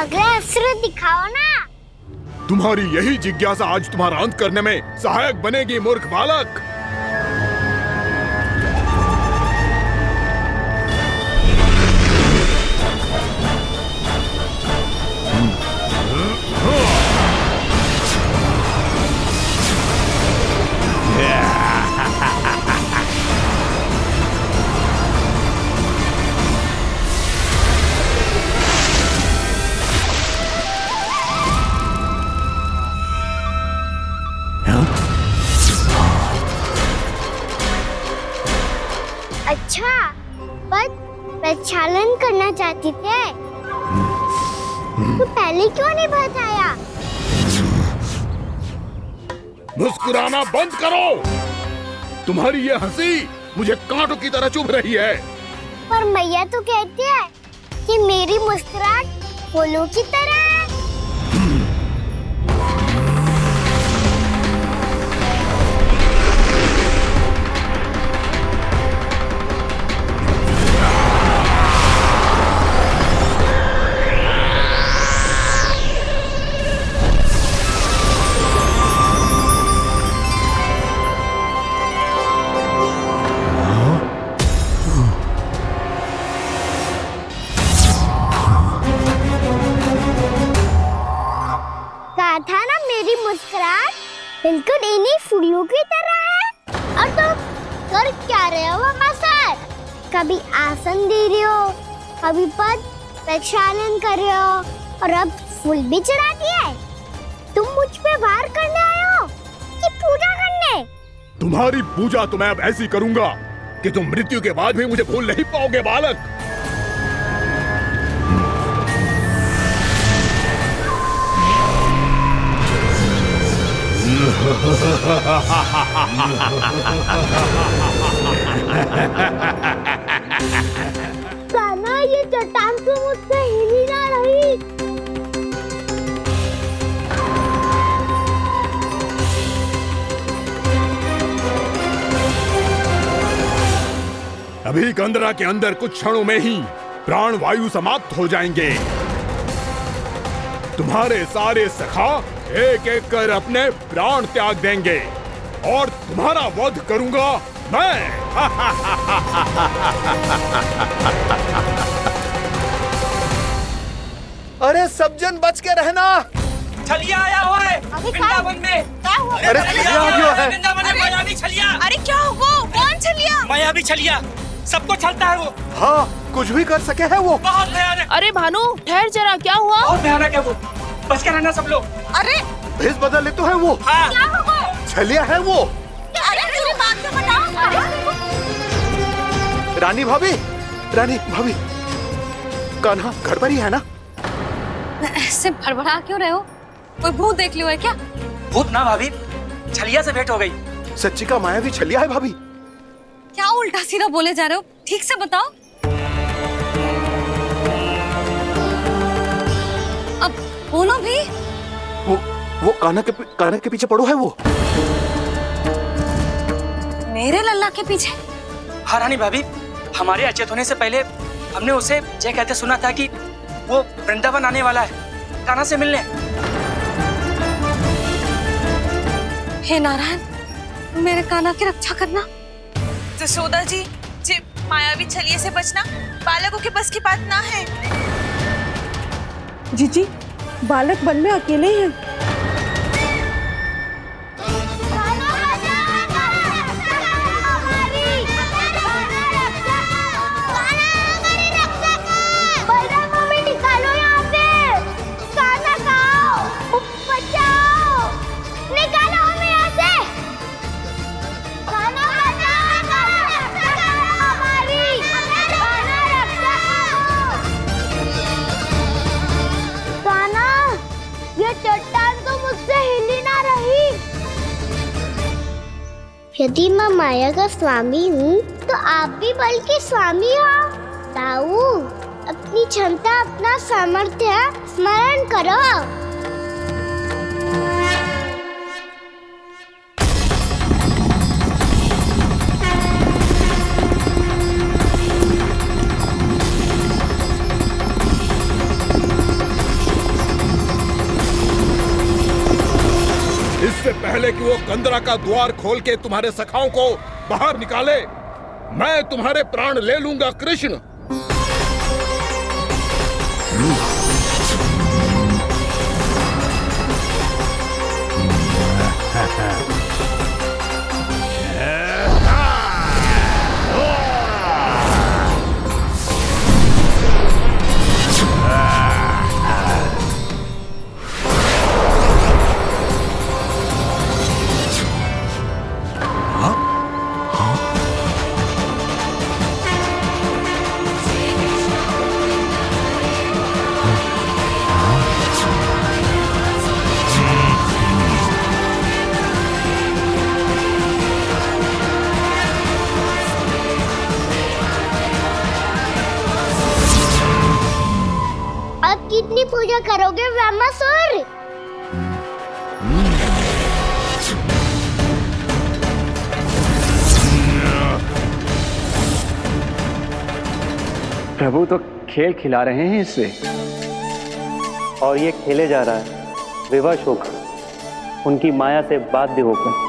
अगला अस्त्र दिखाओ ना। तुम्हारी यही जिज्ञासा आज तुम्हारा अंत करने में सहायक बनेगी मूर्ख बालक। अच्छा, पर प्रक्षालन करना चाहती थे तो पहले क्यों नहीं बताया? मुस्कुराना बंद करो। तुम्हारी ये हंसी मुझे कांटों की तरह चुभ रही है। पर मैया तो कहती है कि मेरी मुस्कुराहट फूलों की तरह है। था ना मेरी मुस्कुराहट बिल्कुल इन्हीं फूलों की तरह है। और तुम कर क्या रहे हो व्यामासुर? कभी आसन दे रहे हो, कभी पद प्रक्षालन कर रहे हो, और अब फूल भी चढ़ा दिए। तुम मुझ पे वार करने आए हो कि पूजा करने? तुम्हारी पूजा तो मैं अब ऐसी करूंगा कि तुम मृत्यु के बाद भी मुझे भूल नहीं पाओगे बालक। कान्हा, ये चट्टान तो मुझसे हिल ही ना रही। अभी कंदरा के अंदर कुछ क्षणों में ही प्राण वायु समाप्त हो जाएंगे। तुम्हारे सारे सखा एक एक कर अपने प्राण त्याग देंगे और तुम्हारा वध करूंगा मैं। अरे सब जन बच के रहना। छलिया आया हुआ है वृंदावन में। अरे छलिया आ गया है। वृंदावन में मायावी छलिया। अरे क्या हुआ? कौन छलिया? मायावी छलिया, सबको छलता है वो। हाँ, कुछ भी कर सके है वो। बहुत भयानक। अरे भानु, ठहर जरा, क्या हुआ? बहुत भयानक है वो, बच के रहना सब लोग। अरे भेष बदल ले तो है वो। हाँ। क्या हुआ? छलिया है वो। अरे मेरी बात तो बताओ। रानी भाभी, रानी भाभी, कान्हा घर पर ही है ना? ऐसे भड़बड़ा क्यों रहे हो? कोई भूत देख लियो है क्या? भूत ना भाभी, छलिया से भेंट हो गई। सच्ची का मायावी छलिया है भाभी। क्या उल्टा सीधा बोले जा रहे हो? ठीक से बताओ। अब बोलो भी। वो कान्हा के पीछे पड़ो है वो। मेरे लल्ला के पीछे? हाँ रानी भाभी, हमारे अचेत होने से पहले हमने उसे ये कहते सुना था कि वो वृंदावन आने वाला है कान्हा से मिलने। हे नारायण, मेरे कान्हा की रक्षा करना। जसोदा जी, मायावी छलिए से बचना बालकों के बस की बात ना है। जीजी, बालक वन में अकेले ही हैं। यदि मैं माया का स्वामी हूँ तो आप भी बल के स्वामी हो। ताऊ, अपनी क्षमता, अपना सामर्थ्य स्मरण करो। इससे पहले कि वो कंदरा का द्वार खोल के तुम्हारे सखाओं को बाहर निकाले, मैं तुम्हारे प्राण ले लूंगा कृष्ण। कितनी पूजा करोगे ब्रह्मासुर? प्रभु तो खेल खिला रहे हैं इससे, और ये खेले जा रहा है विवश होकर, उनकी माया से बाध्य होकर।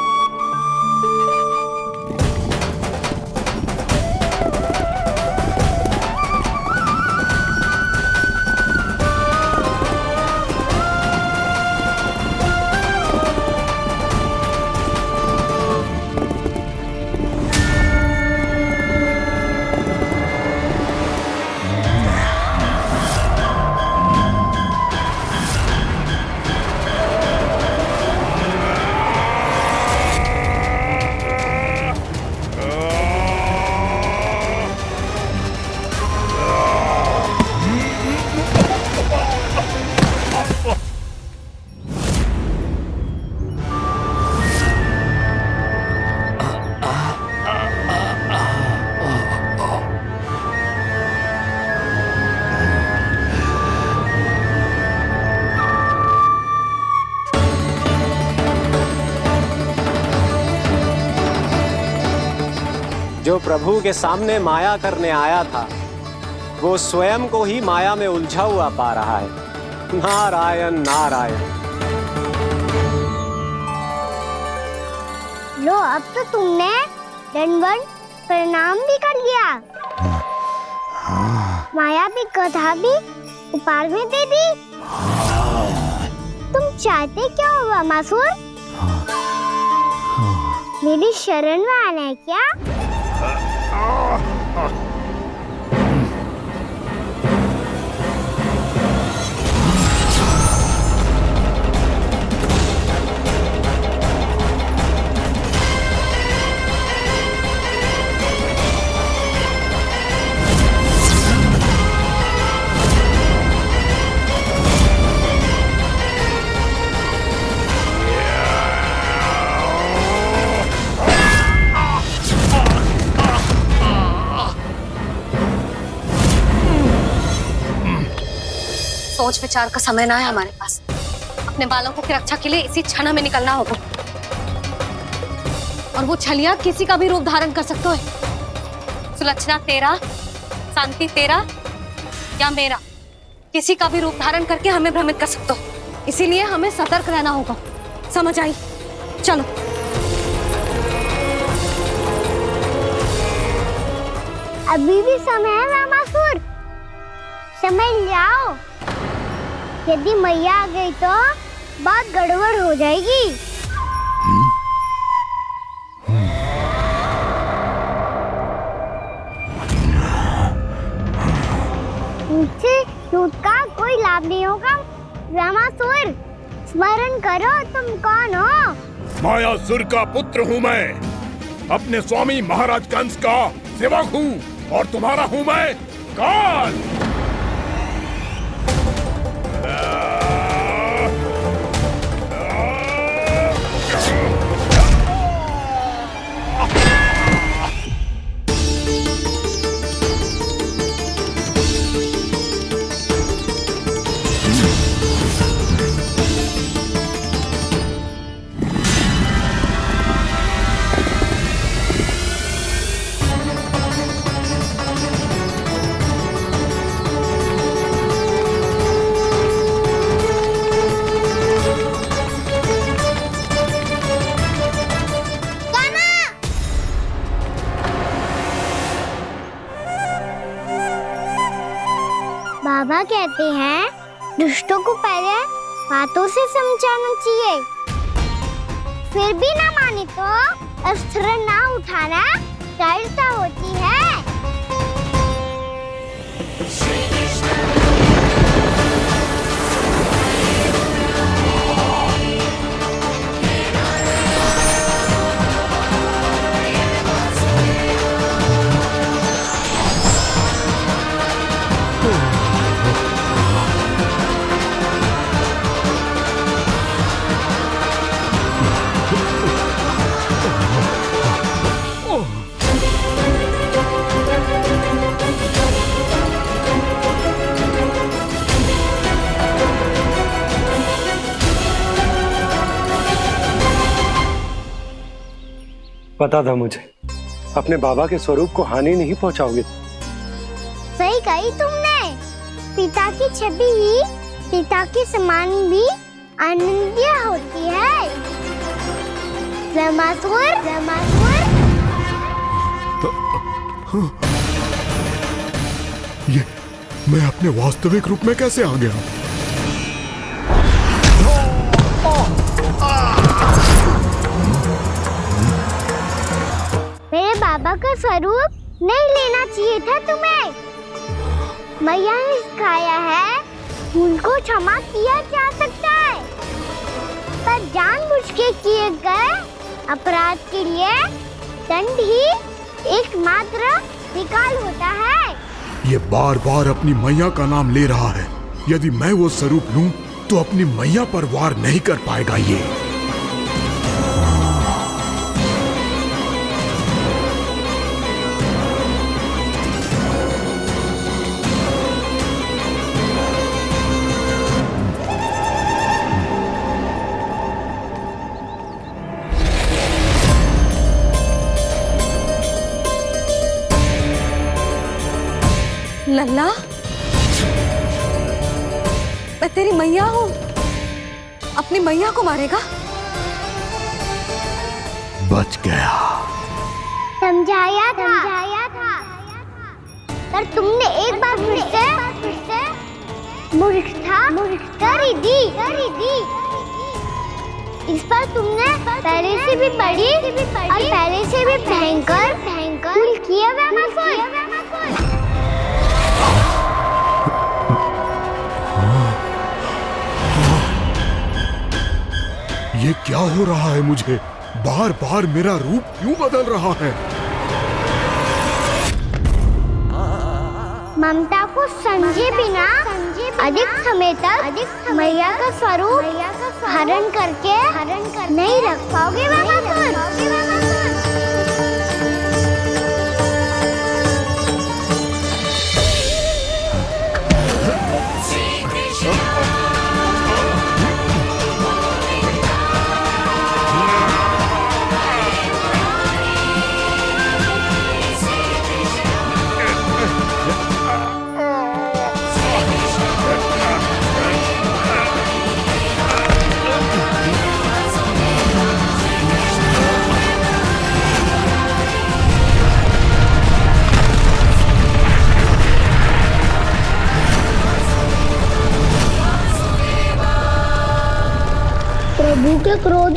जो प्रभु के सामने माया करने आया था, वो स्वयं को ही माया में उलझा हुआ पा रहा है। नारायण नारायण। लो, अब तो तुमने दंडवत प्रणाम भी कर लिया, माया भी कथा भी उपहार भी दे दी। तुम चाहते क्या हो ब्रह्मासुर? मेरी शरण में आना है क्या? सोच विचार का समय ना है हमारे पास। अपने बालकों की रक्षा के लिए इसी क्षण में निकलना होगा। और वो छलिया किसी का भी रूप धारण कर सकते है। सुलक्षणा तेरा, शांति तेरा या मेरा, किसी का भी रूप धारण करके हमें भ्रमित कर सकते हो। इसीलिए हमें सतर्क रहना होगा। समझ आई? चलो। अभी भी समय है रामासुर, समझ जाओ। यदि मैया आ गई तो बात गड़बड़ हो जाएगी। मुझसे झूठ का कोई लाभ नहीं होगा। रामासुर, स्मरण करो तुम कौन हो। मायासुर का पुत्र हूँ मैं, अपने स्वामी महाराज कंस का सेवक हूँ, और तुम्हारा हूँ मैं काल। बाबा कहते हैं दुष्टों को पहले बातों से समझाना चाहिए, फिर भी ना माने तो अस्त्र ना उठाना दृढ़ता होती है। पता था मुझे, अपने बाबा के स्वरूप को हानि नहीं पहुंचाओगे। सही कही तुमने। पिता की छवि ही पिता के समान भी अनन्य होती है। रामासुर, रामासुर। ये मैं अपने वास्तविक रूप में कैसे आ गया? मेरे बाबा का स्वरूप नहीं लेना चाहिए था तुम्हें। मैया ने सिखाया है भूल को क्षमा किया जा सकता है, पर जानबूझ के किए गए अपराध के लिए दंड ही एकमात्र निकाल होता है। ये बार बार अपनी मैया का नाम ले रहा है। यदि मैं वो स्वरूप लूं तो अपनी मैया पर वार नहीं कर पाएगा ये। लल्ला, मैं तेरी मैया हूँ, अपनी मैया को मारेगा? बच गया। समझाया था, पर तुमने एक बार फिर से मूर्खता कर ही दी। इस पर तुमने पहले से भी बड़ी और पहले से भी भयंकर भूल किया रामासुर। ये क्या हो रहा है मुझे? बार बार मेरा रूप क्यों बदल रहा है? ममता को समझे बिना अधिक समय तक मैया का स्वरूप हरण करके नहीं रख पाओगे रामासुर।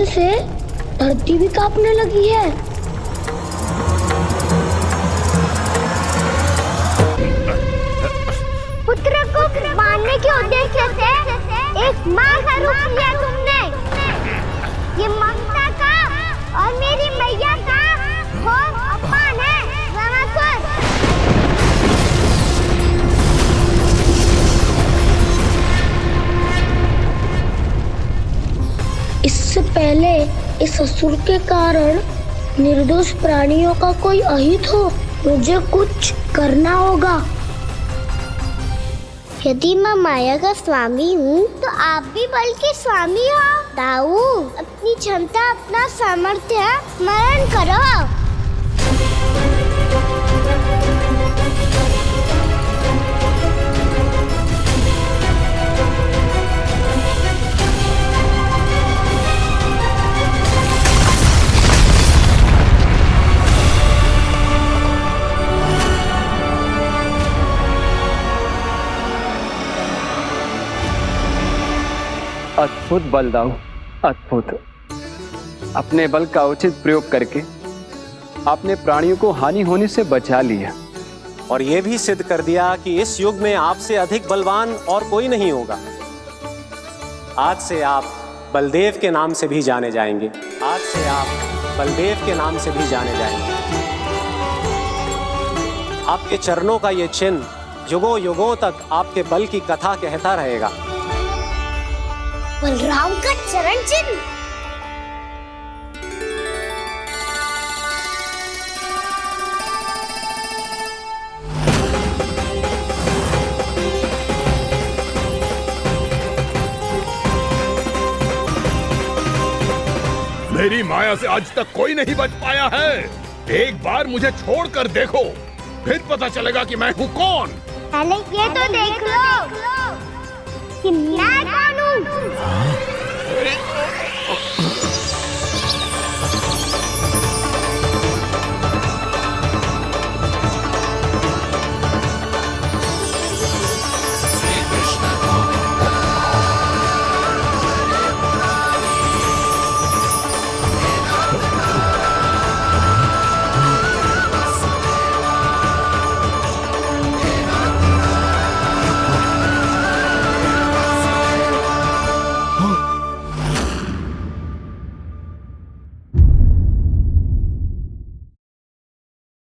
क्रोध से धरती भी कांपने लगी है। पुत्र को मारने के उद्देश्य से एक माँ का रूप लिया तुमने। ये ममता का और मेरी मैया का घोर अपमान है रामासुर। इससे पहले इस असुर के कारण निर्दोष प्राणियों का कोई अहित हो, मुझे कुछ करना होगा। यदि मैं माया का स्वामी हूँ तो आप भी बल के स्वामी हो। दाऊ, अपनी क्षमता अपना सामर्थ्य स्मरण करो। अद्भुत बलदाऊ, अद्भुत। अपने बल का उचित प्रयोग करके आपने प्राणियों को हानि होने से बचा लिया और ये भी सिद्ध कर दिया कि इस युग में आपसे अधिक बलवान और कोई नहीं होगा। आज से आप बलदेव के नाम से भी जाने जाएंगे। आज से आप बलदेव के नाम से भी जाने जाएंगे। आपके चरणों का ये चिन्ह युगों युगों तक आपके बल की कथा कहता रहेगा। बलराम का चरण चिन्ह। मेरी माया से आज तक कोई नहीं बच पाया है। एक बार मुझे छोड़कर देखो, फिर पता चलेगा कि मैं हूँ कौन। पहले ये तो देख लो कि मैं कौन हूँ।